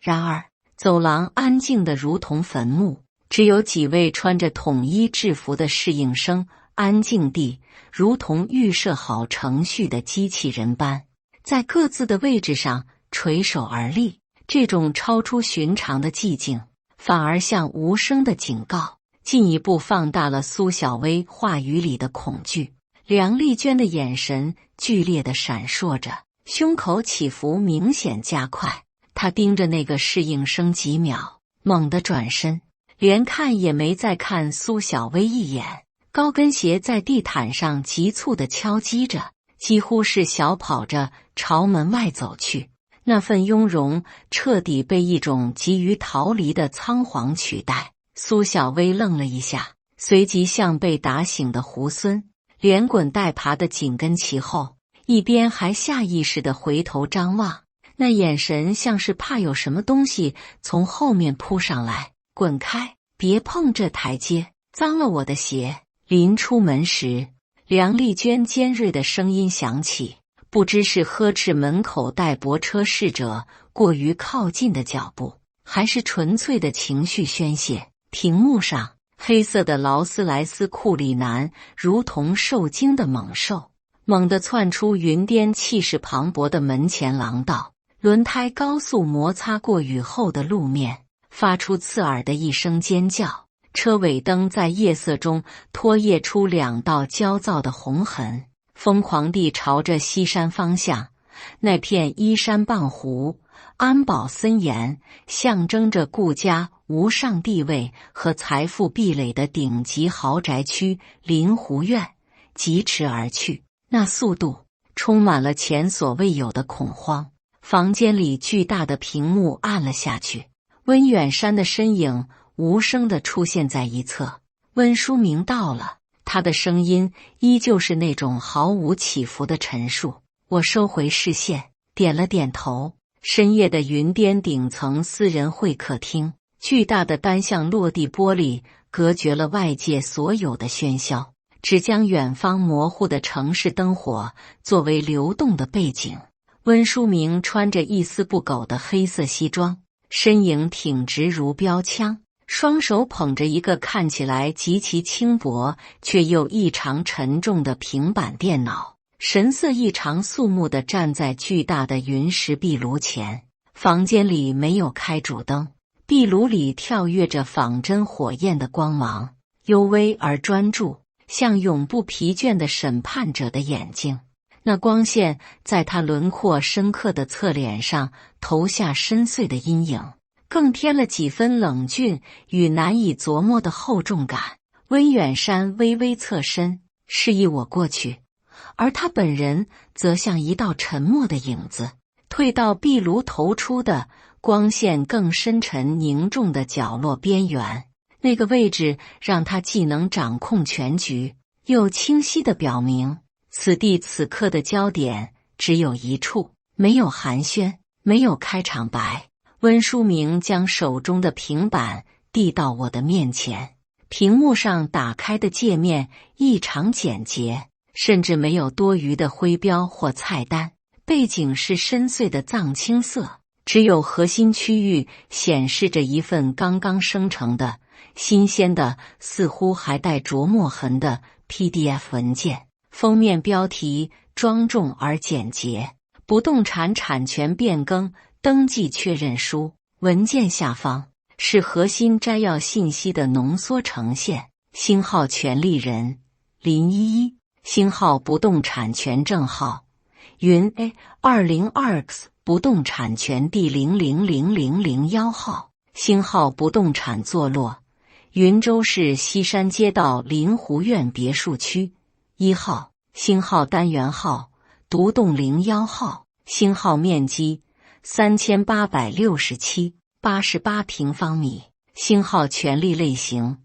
然而，走廊安静得如同坟墓，只有几位穿着统一制服的侍应生安静地如同预设好程序的机器人般在各自的位置上垂手而立。这种超出寻常的寂静反而像无声的警告，进一步放大了苏小薇话语里的恐惧。梁丽娟的眼神剧烈地闪烁着，胸口起伏明显加快。她盯着那个侍应生几秒，猛地转身，连看也没再看苏小薇一眼。高跟鞋在地毯上急促地敲击着，几乎是小跑着朝门外走去。那份雍容彻底被一种急于逃离的仓皇取代。苏小薇愣了一下，随即像被打醒的猢狲，连滚带爬地紧跟其后，一边还下意识地回头张望，那眼神像是怕有什么东西从后面扑上来。滚开，别碰这台阶，脏了我的鞋。临出门时，梁丽娟尖锐的声音响起，不知是呵斥门口待泊车侍者过于靠近的脚步，还是纯粹的情绪宣泄。屏幕上，黑色的劳斯莱斯库里南如同受惊的猛兽，猛地窜出云巅气势磅礴的门前廊道，轮胎高速摩擦过雨后的路面，发出刺耳的一声尖叫。车尾灯在夜色中拖曳出两道焦躁的红痕，疯狂地朝着西山方向，那片依山傍湖、安保森严，象征着顾家无上地位和财富壁垒的顶级豪宅区临湖苑疾驰而去。那速度充满了前所未有的恐慌。房间里巨大的屏幕暗了下去，温远山的身影无声地出现在一侧。温书明到了，他的声音依旧是那种毫无起伏的陈述。我收回视线，点了点头。深夜的云巅顶层私人会客厅，巨大的单向落地玻璃隔绝了外界所有的喧嚣，只将远方模糊的城市灯火作为流动的背景。温书明穿着一丝不苟的黑色西装，身影挺直如标枪，双手捧着一个看起来极其轻薄却又异常沉重的平板电脑，神色异常肃穆地站在巨大的云石壁炉前。房间里没有开主灯，壁炉里跳跃着仿真火焰的光芒，幽微而专注，像永不疲倦的审判者的眼睛。那光线在他轮廓深刻的侧脸上投下深邃的阴影，更添了几分冷峻与难以琢磨的厚重感。温远山微微侧身，示意我过去，而他本人则像一道沉默的影子，退到壁炉投出的光线更深沉凝重的角落边缘。那个位置让他既能掌控全局，又清晰地表明此地此刻的焦点只有一处。没有寒暄，没有开场白。温书明将手中的平板递到我的面前，屏幕上打开的界面异常简洁，甚至没有多余的徽标或菜单。背景是深邃的藏青色，只有核心区域显示着一份刚刚生成的、新鲜的、似乎还带着墨痕的 PDF 文件。封面标题庄重而简洁：不动产产权变更登记确认书。文件下方是核心摘要信息的浓缩呈现。星号权利人林依依，星号不动产权证号云 A202X 不动产权第000001号，星号不动产坐落云州市西山街道临湖苑别墅区1号，星号单元号独栋01号，星号面积3867.88平方米，星号权利类型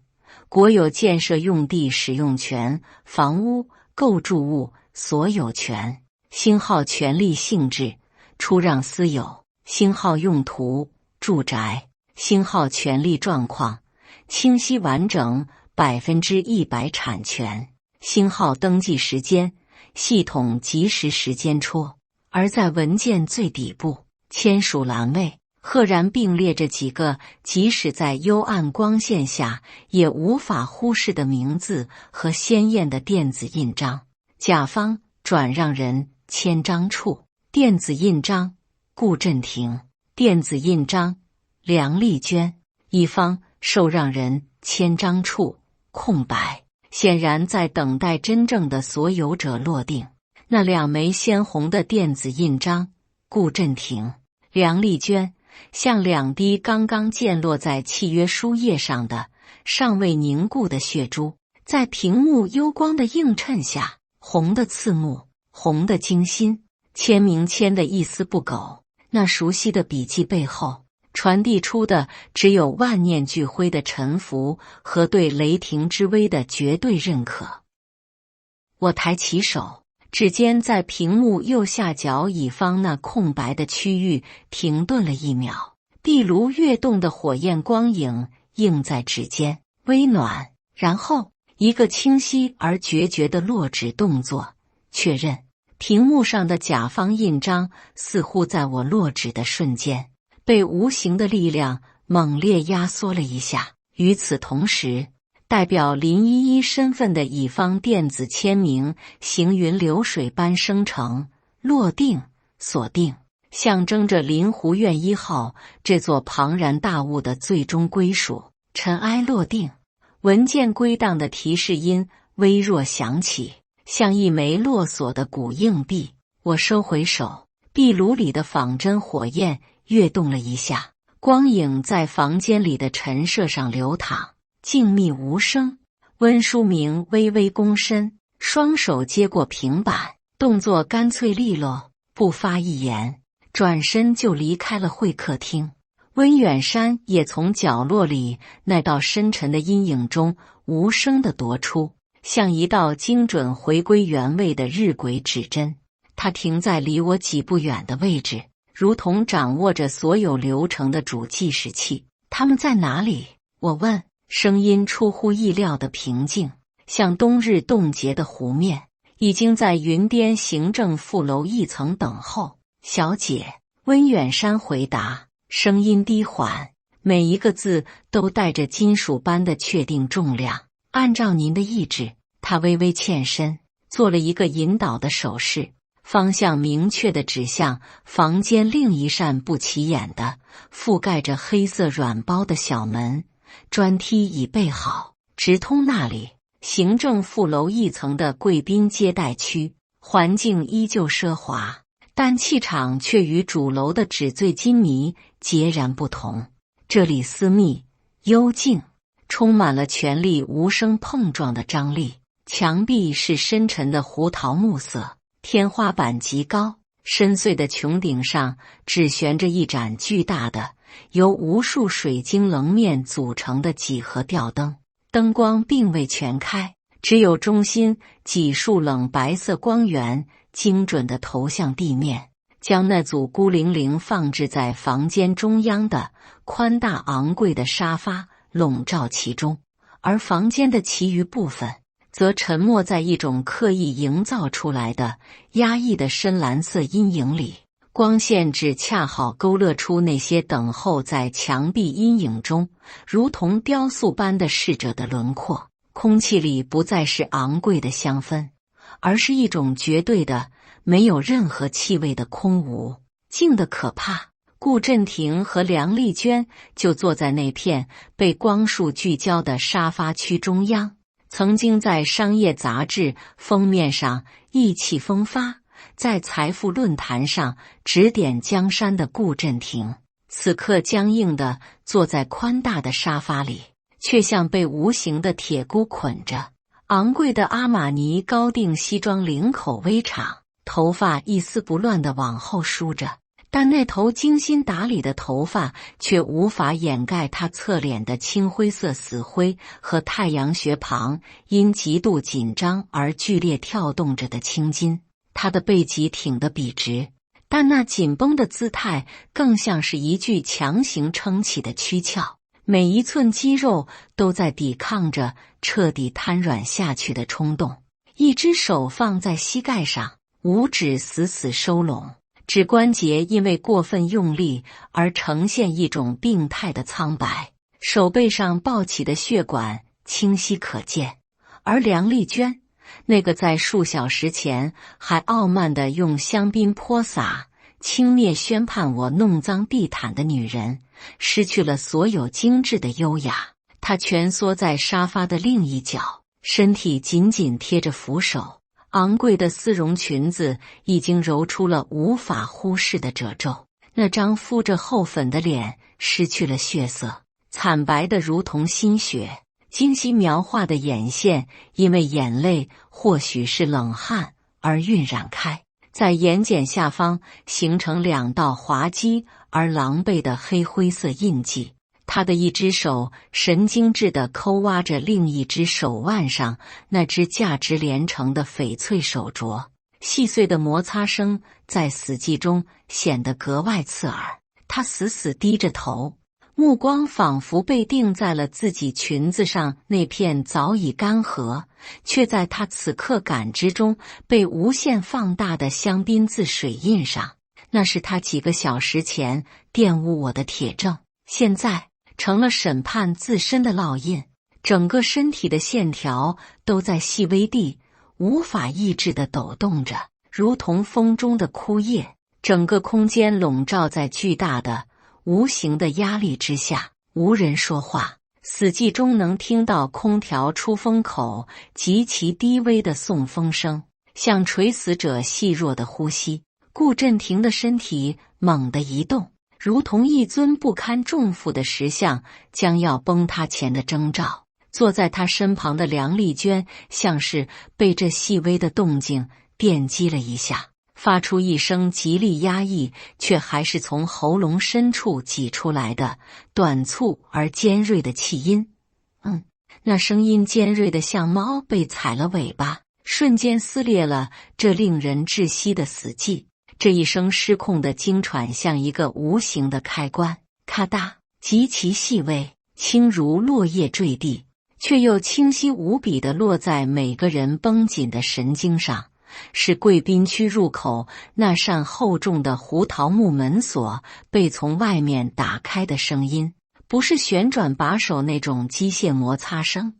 国有建设用地使用权、房屋、构筑物所有权，星号权利性质出让私有，星号用途住宅，星号权利状况清晰完整100%产权，星号登记时间系统即时时间戳。而在文件最底部签署栏位赫然并列着几个即使在幽暗光线下也无法忽视的名字和鲜艳的电子印章：甲方转让人签章处，电子印章顾振廷，电子印章梁丽娟，乙方受让人签章处空白。显然在等待真正的所有者落定。那2枚鲜红的电子印章顾振廷、梁丽娟，像2滴刚刚溅落在契约书页上的尚未凝固的血珠，在屏幕幽光的映衬下，红的刺目，红的惊心。签名签的一丝不苟，那熟悉的笔迹背后传递出的只有万念俱灰的臣服和对雷霆之威的绝对认可。我抬起手，指尖在屏幕右下角乙方那空白的区域停顿了1秒，壁炉跃动的火焰光影映在指尖，微暖，然后一个清晰而决绝的落指动作，确认。屏幕上的甲方印章似乎在我落指的瞬间被无形的力量猛烈压缩了一下。与此同时，代表林依依身份的乙方电子签名行云流水般生成、落定、锁定，象征着临湖苑1号这座庞然大物的最终归属。尘埃落定，文件归档的提示音微弱响起，像一枚落锁的古硬币。我收回手，壁炉里的仿真火焰跃动了一下，光影在房间里的陈设上流淌，静谧无声。温书明微微躬身，双手接过平板，动作干脆利落，不发一言，转身就离开了会客厅。温远山也从角落里那道深沉的阴影中无声地踱出，像一道精准回归原位的日晷指针。他停在离我几步远的位置，如同掌握着所有流程的主计时器。他们在哪里？我问，声音出乎意料的平静，像冬日冻结的湖面。已经在云巅行政副楼1层等候。小姐，温远山回答，声音低缓，每一个字都带着金属般的确定重量。按照您的意志。他微微欠身，做了一个引导的手势，方向明确地指向房间另一扇不起眼的、覆盖着黑色软包的小门。砖梯已备好，直通那里。行政副楼1层的贵宾接待区，环境依旧奢华，但气场却与主楼的纸醉金迷截然不同。这里私密、幽静，充满了权力无声碰撞的张力。墙壁是深沉的胡桃木色，天花板极高，深邃的穹顶上只悬着一盏巨大的、由无数水晶棱面组成的几何吊灯。灯光并未全开，只有中心几束冷白色光源精准地投向地面，将那组孤零零放置在房间中央的宽大昂贵的沙发笼罩其中，而房间的其余部分则沉没在一种刻意营造出来的压抑的深蓝色阴影里，光线只恰好勾勒出那些等候在墙壁阴影中如同雕塑般的逝者的轮廓。空气里不再是昂贵的香氛，而是一种绝对的没有任何气味的空无，静得可怕。顾振庭和梁丽娟就坐在那片被光束聚焦的沙发区中央。曾经在商业杂志封面上意气风发，在财富论坛上指点江山的顾振庭，此刻僵硬地坐在宽大的沙发里，却像被无形的铁箍捆着。昂贵的阿玛尼高定西装领口微敞，头发一丝不乱地往后梳着，但那头精心打理的头发却无法掩盖他侧脸的青灰色死灰和太阳穴旁因极度紧张而剧烈跳动着的青筋。他的背脊挺得笔直，但那紧绷的姿态更像是一具强行撑起的躯壳，每一寸肌肉都在抵抗着彻底瘫软下去的冲动。一只手放在膝盖上，五指死死收拢，指关节因为过分用力而呈现一种病态的苍白，手背上暴起的血管清晰可见。而梁丽娟，那个在数小时前还傲慢地用香槟泼洒轻蔑宣判我弄脏地毯的女人，失去了所有精致的优雅。她蜷缩在沙发的另一角，身体紧紧贴着扶手，昂贵的丝绒裙子已经揉出了无法忽视的褶皱，那张敷着厚粉的脸失去了血色，惨白的如同新血，精心描画的眼线因为眼泪或许是冷汗而晕染开，在眼睑下方形成两道滑稽而狼狈的黑灰色印记。他的一只手神经质地抠挖着另一只手腕上那只价值连城的翡翠手镯，细碎的摩擦声在死寂中显得格外刺耳。他死死低着头，目光仿佛被定在了自己裙子上那片早已干涸，却在他此刻感知中被无限放大的香槟字水印上。那是他几个小时前玷污我的铁证，现在成了审判自身的烙印。整个身体的线条都在细微地无法抑制地抖动着，如同风中的枯叶。整个空间笼罩在巨大的无形的压力之下，无人说话。死寂中能听到空调出风口极其低微的送风声，像垂死者细弱的呼吸。顾振庭的身体猛地移动，如同一尊不堪重负的石像将要崩塌前的征兆。坐在他身旁的梁丽娟像是被这细微的动静电击了一下，发出一声极力压抑却还是从喉咙深处挤出来的短促而尖锐的气音。那声音尖锐的像猫被踩了尾巴，瞬间撕裂了这令人窒息的死寂。这一声失控的惊喘像一个无形的开关，咔嗒，极其细微，轻如落叶坠地，却又清晰无比地落在每个人绷紧的神经上。是贵宾区入口那扇厚重的胡桃木门锁被从外面打开的声音，不是旋转把手那种机械摩擦声，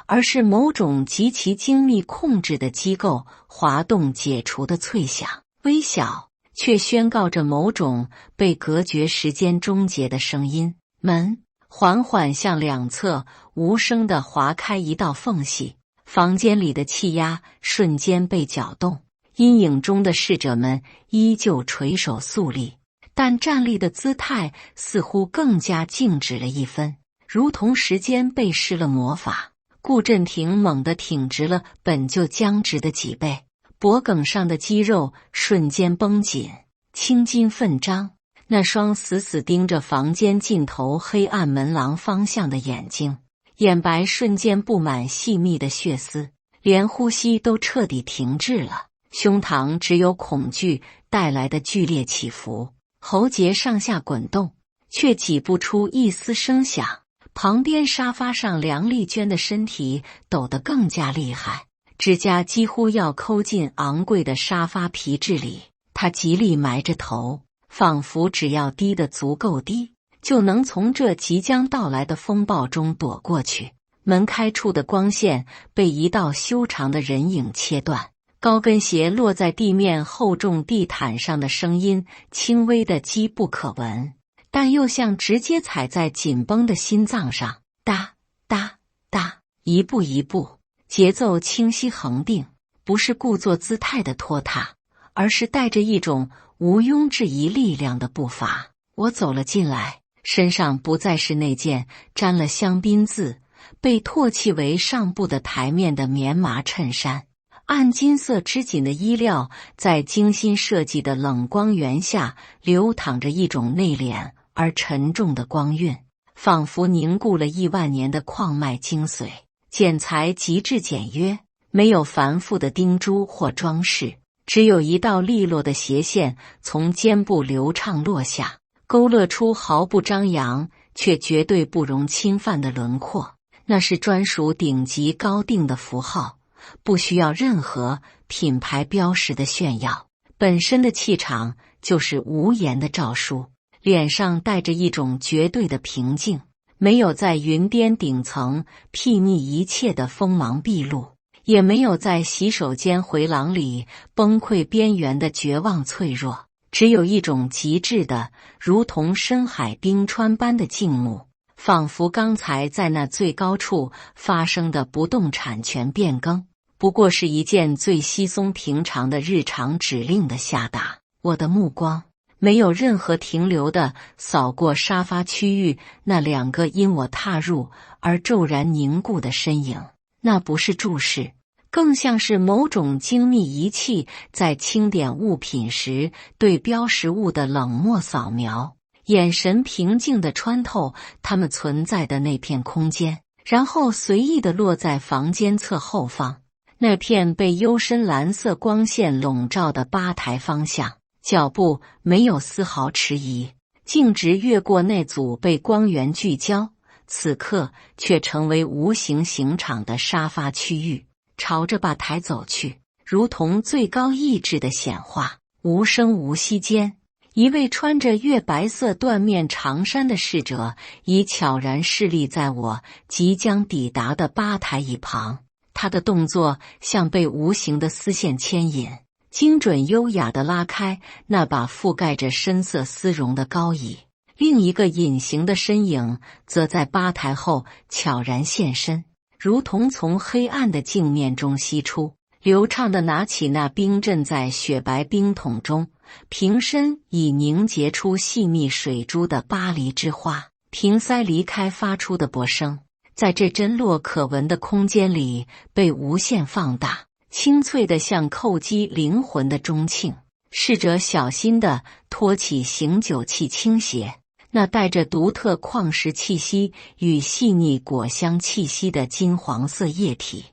而是某种极其精密控制的机构滑动解除的脆响，微小却宣告着某种被隔绝时间终结的声音。门缓缓向两侧无声地划开一道缝隙，房间里的气压瞬间被搅动，阴影中的逝者们依旧垂手肃立，但站立的姿态似乎更加静止了一分，如同时间被施了魔法。顾振庭猛地挺直了本就僵直的脊背，脖颈上的肌肉瞬间绷紧，青筋奋张，那双死死盯着房间尽头黑暗门廊方向的眼睛，眼白瞬间布满细密的血丝，连呼吸都彻底停滞了。胸膛只有恐惧带来的剧烈起伏，喉结上下滚动，却挤不出一丝声响。旁边沙发上梁丽娟的身体抖得更加厉害，指甲几乎要抠进昂贵的沙发皮质里。她极力埋着头，仿佛只要低得足够低，就能从这即将到来的风暴中躲过去。门开处的光线被一道修长的人影切断，高跟鞋落在地面厚重地毯上的声音轻微的机不可闻，但又像直接踩在紧绷的心脏上，哒哒哒，一步一步，节奏清晰恒定，不是故作姿态的拖沓，而是带着一种毋庸置疑力量的步伐。我走了进来，身上不再是那件沾了香槟渍、被唾弃为上部的台面的棉麻衬衫，暗金色织锦的衣料在精心设计的冷光源下流淌着一种内敛而沉重的光晕，仿佛凝固了10000年的矿脉精髓。剪裁极致简约，没有繁复的钉珠或装饰，只有一道利落的斜线从肩部流畅落下，勾勒出毫不张扬却绝对不容侵犯的轮廓。那是专属顶级高定的符号，不需要任何品牌标识的炫耀，本身的气场就是无言的诏书。脸上带着一种绝对的平静，没有在云巅顶层睥睨一切的锋芒毕露，也没有在洗手间回廊里崩溃边缘的绝望脆弱，只有一种极致的，如同深海冰川般的静穆，仿佛刚才在那最高处发生的不动产权变更，不过是一件最稀松平常的日常指令的下达。我的目光没有任何停留地扫过沙发区域那2个因我踏入而骤然凝固的身影，那不是注视，更像是某种精密仪器在清点物品时对标识物的冷漠扫描，眼神平静地穿透它们存在的那片空间，然后随意地落在房间侧后方那片被幽深蓝色光线笼罩的吧台方向。脚步没有丝毫迟疑，径直越过那组被光源聚焦，此刻却成为无形刑场的沙发区域，朝着吧台走去，如同最高意志的显化。无声无息间，一位穿着月白色缎面长衫的侍者已悄然侍立在我即将抵达的吧台一旁，他的动作像被无形的丝线牵引，精准优雅地拉开那把覆盖着深色丝绒的高椅。另一个隐形的身影则在吧台后悄然现身，如同从黑暗的镜面中析出，流畅地拿起那冰镇在雪白冰桶中瓶身已凝结出细密水珠的巴黎之花。瓶塞离开发出的啵声，在这针落可闻的空间里被无限放大，清脆的像叩击灵魂的钟磬。侍者小心地托起醒酒器倾斜，那带着独特矿石气息与细腻果香气息的金黄色液体，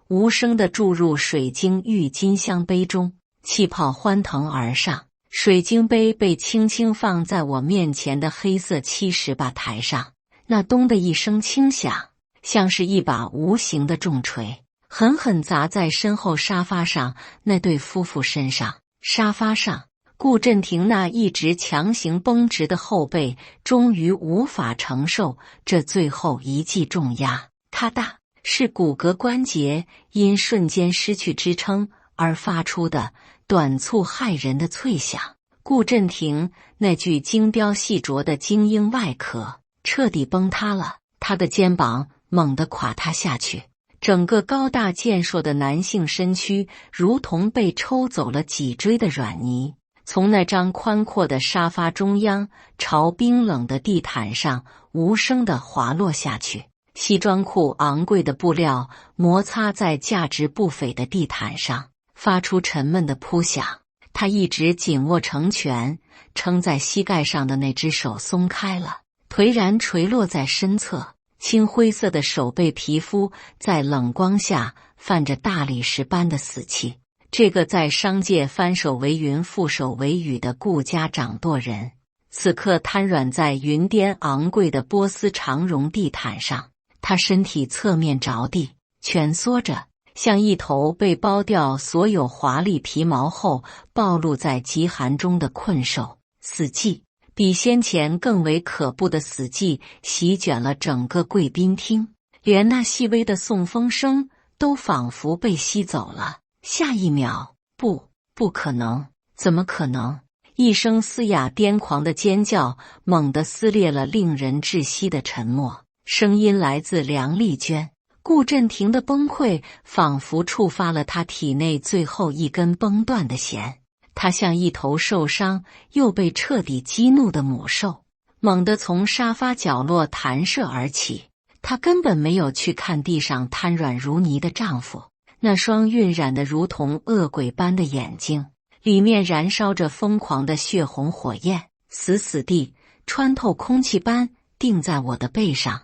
无声地注入水晶郁金香杯中，气泡欢腾而上。水晶杯被轻轻放在我面前的黑色70吧台上，那咚的一声轻响，像是一把无形的重锤，狠狠砸在身后沙发上那对夫妇身上。沙发上，顾振廷那一直强行绷直的后背终于无法承受这最后一记重压，咔嗒，是骨骼关节因瞬间失去支撑而发出的短促骇人的脆响。顾振廷那具精雕细琢的精英外壳彻底崩塌了，他的肩膀猛地垮塌下去，整个高大健硕的男性身躯如同被抽走了脊椎的软泥，从那张宽阔的沙发中央朝冰冷的地毯上无声地滑落下去。西装裤昂贵的布料摩擦在价值不菲的地毯上，发出沉闷的扑响。他一直紧握成拳撑在膝盖上的那只手松开了，颓然垂落在身侧，青灰色的手背皮肤在冷光下泛着大理石般的死气，这个在商界翻手为云覆手为雨的顾家掌舵人，此刻瘫软在云巅昂贵的波斯长绒地毯上，他身体侧面着地，蜷缩着，像一头被剥掉所有华丽皮毛后暴露在极寒中的困兽。死寂，比先前更为可怖的死寂席卷了整个贵宾厅，连那细微的送风声都仿佛被吸走了。下一秒，不可能，怎么可能？一声嘶哑癫狂的尖叫猛地撕裂了令人窒息的沉默，声音来自梁丽娟。顾振廷的崩溃仿佛触发了他体内最后一根崩断的弦，他像一头受伤又被彻底激怒的母兽，猛地从沙发角落弹射而起。他根本没有去看地上瘫软如泥的丈夫，那双晕染得如同恶鬼般的眼睛，里面燃烧着疯狂的血红火焰，死死地穿透空气般定在我的背上。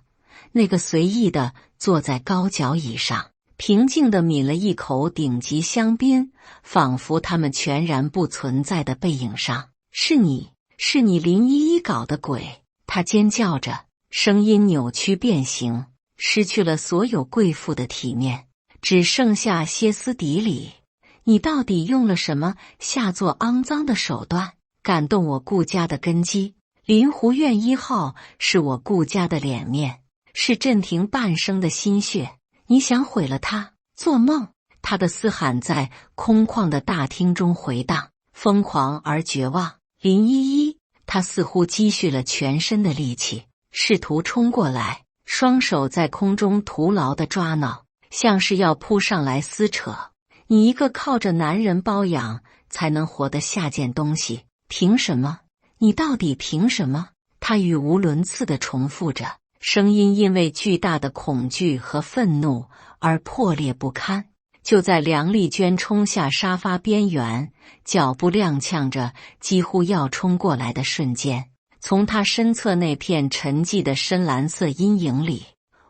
那个随意地坐在高脚椅上，平静地抿了一口顶级香槟，仿佛他们全然不存在的背影上。是你林依依搞的鬼！他尖叫着，声音扭曲变形，失去了所有贵妇的体面，只剩下歇斯底里。你到底用了什么下作肮脏的手段，感动我顾家的根基？林湖苑1号是我顾家的脸面，是振廷半生的心血，你想毁了他？做梦！他的嘶喊在空旷的大厅中回荡，疯狂而绝望。林依依，他似乎积蓄了全身的力气，试图冲过来，双手在空中徒劳地抓挠，像是要扑上来撕扯。你一个靠着男人包养才能活的下贱东西，凭什么？你到底凭什么？他语无伦次地重复着，声音因为巨大的恐惧和愤怒而破裂不堪。就在梁丽娟冲下沙发边缘，脚步踉跄着几乎要冲过来的瞬间，从她身侧那片沉寂的深蓝色阴影里，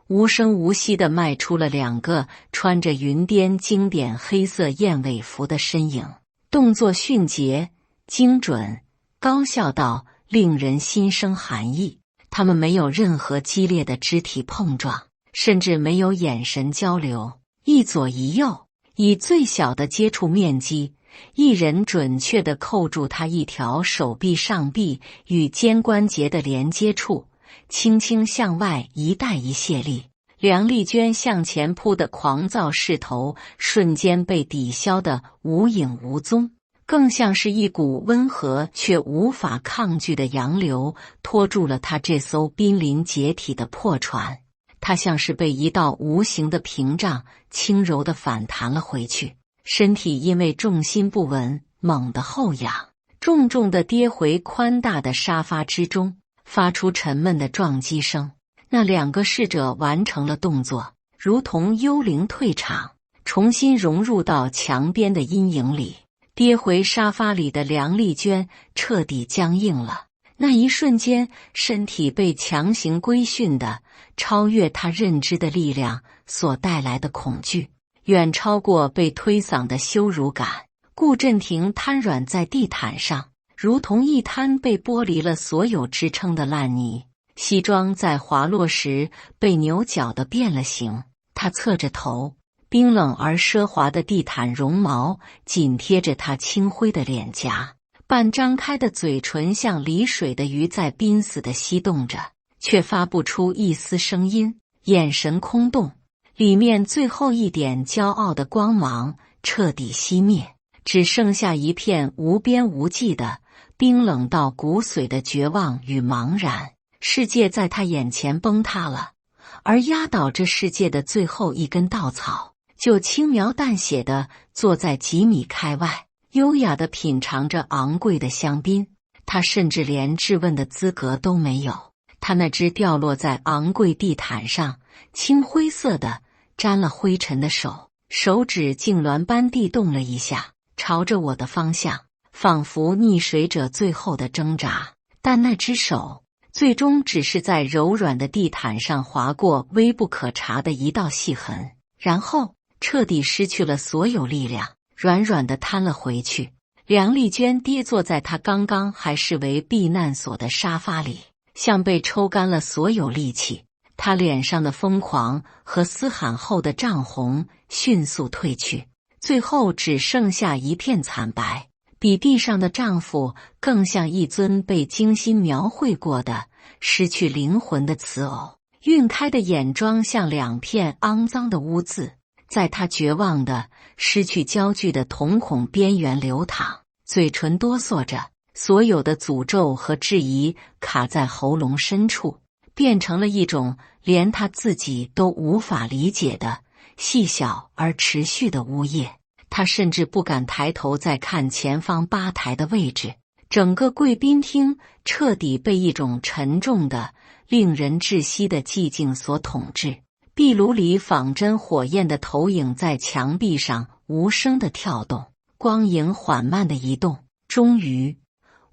无声无息地迈出了2个穿着云巅经典黑色燕尾服的身影，动作迅捷、精准、高效到令人心生寒意。他们没有任何激烈的肢体碰撞，甚至没有眼神交流，一左一右，以最小的接触面积，一人准确地扣住他一条手臂上臂与肩关节的连接处，轻轻向外一带一卸力。梁丽娟向前扑的狂躁势头瞬间被抵消得无影无踪，更像是一股温和却无法抗拒的洋流拖住了他这艘濒临解体的破船。他像是被一道无形的屏障轻柔地反弹了回去，身体因为重心不稳猛地后仰，重重地跌回宽大的沙发之中，发出沉闷的撞击声。那2个侍者完成了动作，如同幽灵退场，重新融入到墙边的阴影里。跌回沙发里的梁丽娟彻底僵硬了，那一瞬间，身体被强行规训的超越她认知的力量所带来的恐惧，远超过被推搡的羞辱感。顾振廷瘫软在地毯上，如同一滩被剥离了所有支撑的烂泥，西装在滑落时被扭角地变了形。他侧着头，冰冷而奢华的地毯绒毛紧贴着他青灰的脸颊，半张开的嘴唇像离水的鱼在濒死地吸动着，却发不出一丝声音，眼神空洞，里面最后一点骄傲的光芒彻底熄灭，只剩下一片无边无际的冰冷到骨髓的绝望与茫然。世界在他眼前崩塌了，而压倒这世界的最后一根稻草就轻描淡写地坐在几米开外，优雅地品尝着昂贵的香槟。他甚至连质问的资格都没有。他那只掉落在昂贵地毯上青灰色的沾了灰尘的手，手指痉挛般地动了一下，朝着我的方向，仿佛溺水者最后的挣扎。但那只手最终只是在柔软的地毯上划过微不可察的一道细痕，然后彻底失去了所有力量，软软地瘫了回去。梁丽娟跌坐在她刚刚还视为避难所的沙发里，像被抽干了所有力气。她脸上的疯狂和嘶喊后的涨红迅速褪去，最后只剩下一片惨白，比地上的丈夫更像一尊被精心描绘过的失去灵魂的瓷偶。晕开的眼妆像两片肮脏的污渍，在他绝望的失去焦距的瞳孔边缘流淌，嘴唇哆嗦着，所有的诅咒和质疑卡在喉咙深处，变成了一种连他自己都无法理解的细小而持续的呜咽。他甚至不敢抬头再看前方吧台的位置，整个贵宾厅彻底被一种沉重的令人窒息的寂静所统治。壁炉里仿真火焰的投影在墙壁上无声地跳动，光影缓慢地移动。终于，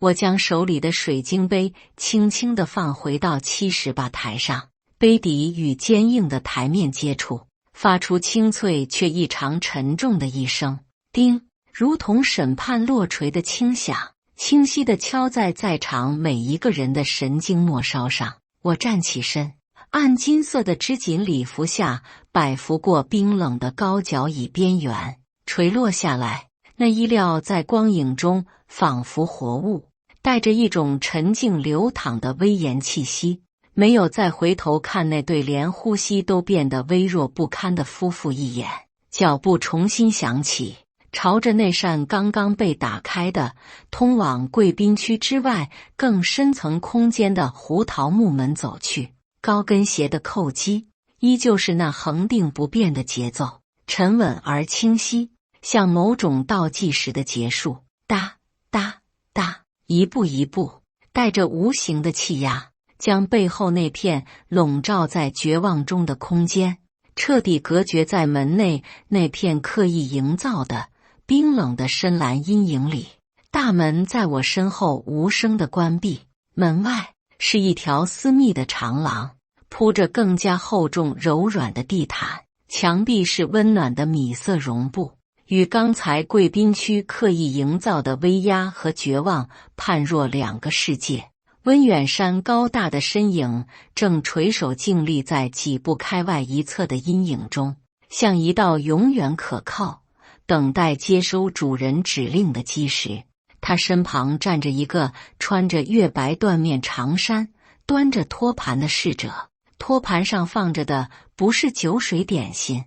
我将手里的水晶杯轻轻地放回到70吧台上，杯底与坚硬的台面接触，发出清脆却异常沉重的一声叮，如同审判落锤的轻响，清晰地敲在场每一个人的神经末梢上。我站起身，暗金色的织锦礼服下摆拂过冰冷的高脚椅边缘垂落下来，那衣料在光影中仿佛活物，带着一种沉静流淌的威严气息。没有再回头看那对连呼吸都变得微弱不堪的夫妇一眼，脚步重新响起，朝着那扇刚刚被打开的通往贵宾区之外更深层空间的胡桃木门走去。高跟鞋的扣击依旧是那恒定不变的节奏，沉稳而清晰，像某种倒计时的结束。哒哒哒，一步一步，带着无形的气压，将背后那片笼罩在绝望中的空间彻底隔绝在门内那片刻意营造的冰冷的深蓝阴影里。大门在我身后无声地关闭，门外是一条私密的长廊，铺着更加厚重柔软的地毯，墙壁是温暖的米色绒布，与刚才贵宾区刻意营造的威压和绝望判若两个世界。温远山高大的身影正垂手静立在几步开外一侧的阴影中，像一道永远可靠、等待接收主人指令的基石。他身旁站着一个穿着月白缎面长衫、端着托盘的侍者，托盘上放着的不是酒水点心，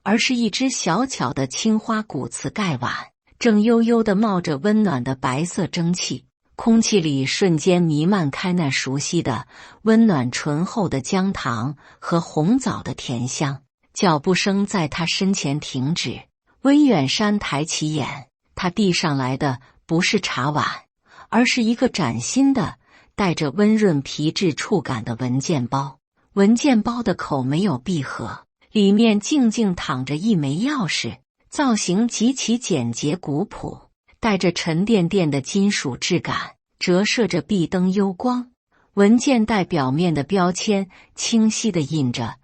而是一只小巧的青花骨瓷盖碗，正悠悠地冒着温暖的白色蒸汽。空气里瞬间弥漫开那熟悉的温暖醇厚的姜糖和红枣的甜香。脚步声在他身前停止，温远山抬起眼，他递上来的不是茶碗，而是一个崭新的带着温润皮质触感的文件包。文件包的口没有闭合，里面静静躺着一枚钥匙，造型极其简洁古朴，带着沉甸甸的金属质感，折射着壁灯幽光。文件袋表面的标签清晰地印着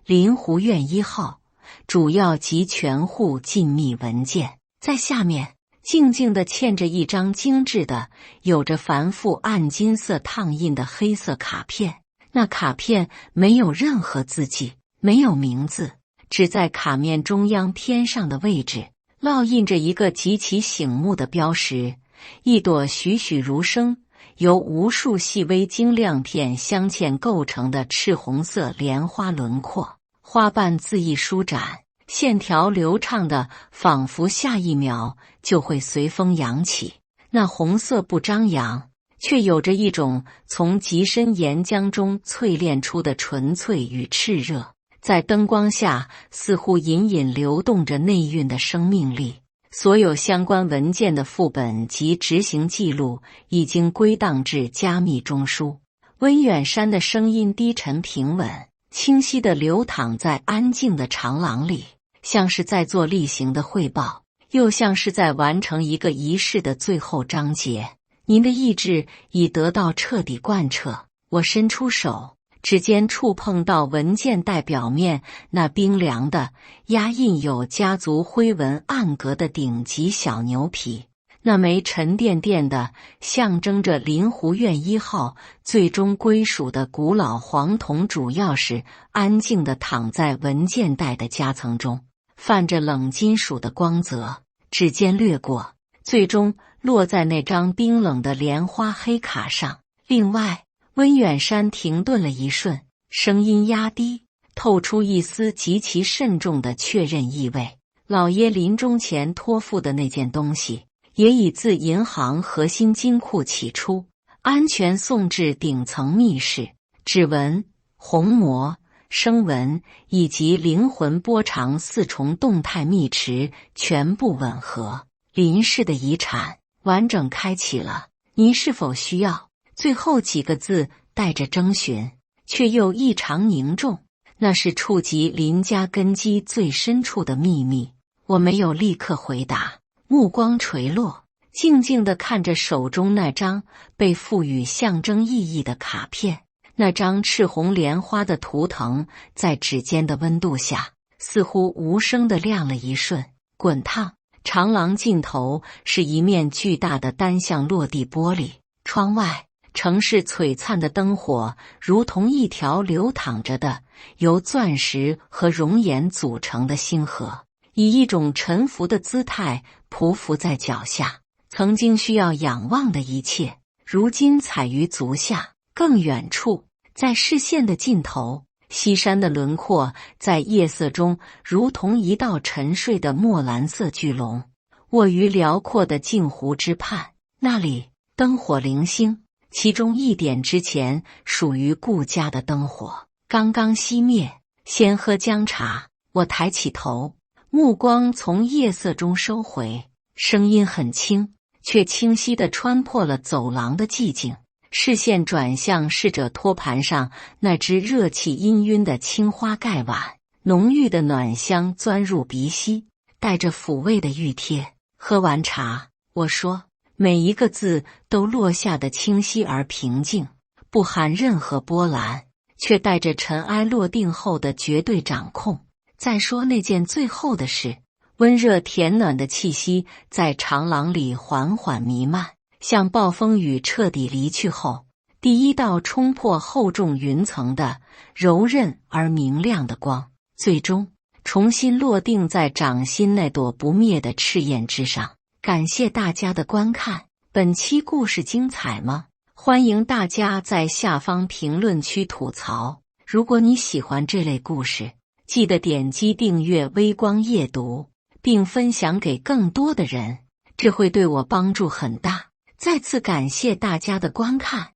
临湖苑1号主要及全户禁密文件，在下面静静地嵌着一张精致的有着繁复暗金色烫印的黑色卡片。那卡片没有任何字迹，没有名字，只在卡面中央偏上的位置烙印着一个极其醒目的标识，一朵栩栩如生由无数细微晶亮片镶嵌构成的赤红色莲花轮廓，花瓣恣意舒展，线条流畅的仿佛下一秒就会随风扬起。那红色不张扬，却有着一种从极深岩浆中淬炼出的纯粹与炽热，在灯光下似乎隐隐流动着内蕴的生命力。所有相关文件的副本及执行记录已经归档至加密中枢。温远山的声音低沉平稳，清晰地流淌在安静的长廊里，像是在做例行的汇报，又像是在完成一个仪式的最后章节。您的意志已得到彻底贯彻。我伸出手，指尖触碰到文件袋表面那冰凉的、压印有家族徽文暗格的顶级小牛皮，那枚沉甸甸的、象征着临湖苑1号最终归属的古老黄铜主钥匙，安静地躺在文件袋的夹层中，泛着冷金属的光泽，指尖掠过，最终落在那张冰冷的莲花黑卡上。另外，温远山停顿了一瞬，声音压低，透出一丝极其慎重的确认意味。老爷临终前托付的那件东西，也已自银行核心金库起出，安全送至顶层密室。指纹、虹膜、声纹以及灵魂波长4重动态密匙全部吻合。林氏的遗产完整开启了，您是否需要？最后几个字带着征询，却又异常凝重，那是触及林家根基最深处的秘密。我没有立刻回答，目光垂落，静静地看着手中那张被赋予象征意义的卡片。那张赤红莲花的图腾在指尖的温度下，似乎无声地亮了一瞬，滚烫。长廊尽头是一面巨大的单向落地玻璃，窗外城市璀璨的灯火如同一条流淌着的由钻石和熔岩组成的星河，以一种沉浮的姿态匍匐在脚下。曾经需要仰望的一切，如今踩于足下。更远处，在视线的尽头，西山的轮廓在夜色中如同一道沉睡的墨蓝色巨龙，卧于辽阔的镜湖之畔。那里灯火零星，其中一点之前属于顾家的灯火刚刚熄灭。先喝姜茶。我抬起头，目光从夜色中收回，声音很轻，却清晰地穿破了走廊的寂静。视线转向侍者托盘上那只热气氤氲的青花盖碗，浓郁的暖香钻入鼻息，带着抚慰的熨贴。喝完茶，我说，每一个字都落下的清晰而平静，不含任何波澜，却带着尘埃落定后的绝对掌控。再说那件最后的事。温热甜暖的气息在长廊里缓缓弥漫，像暴风雨彻底离去后第一道冲破厚重云层的柔韧而明亮的光，最终重新落定在掌心那朵不灭的赤焰之上。感谢大家的观看。本期故事精彩吗？欢迎大家在下方评论区吐槽。如果你喜欢这类故事，记得点击订阅微光夜读，并分享给更多的人，这会对我帮助很大。再次感谢大家的观看。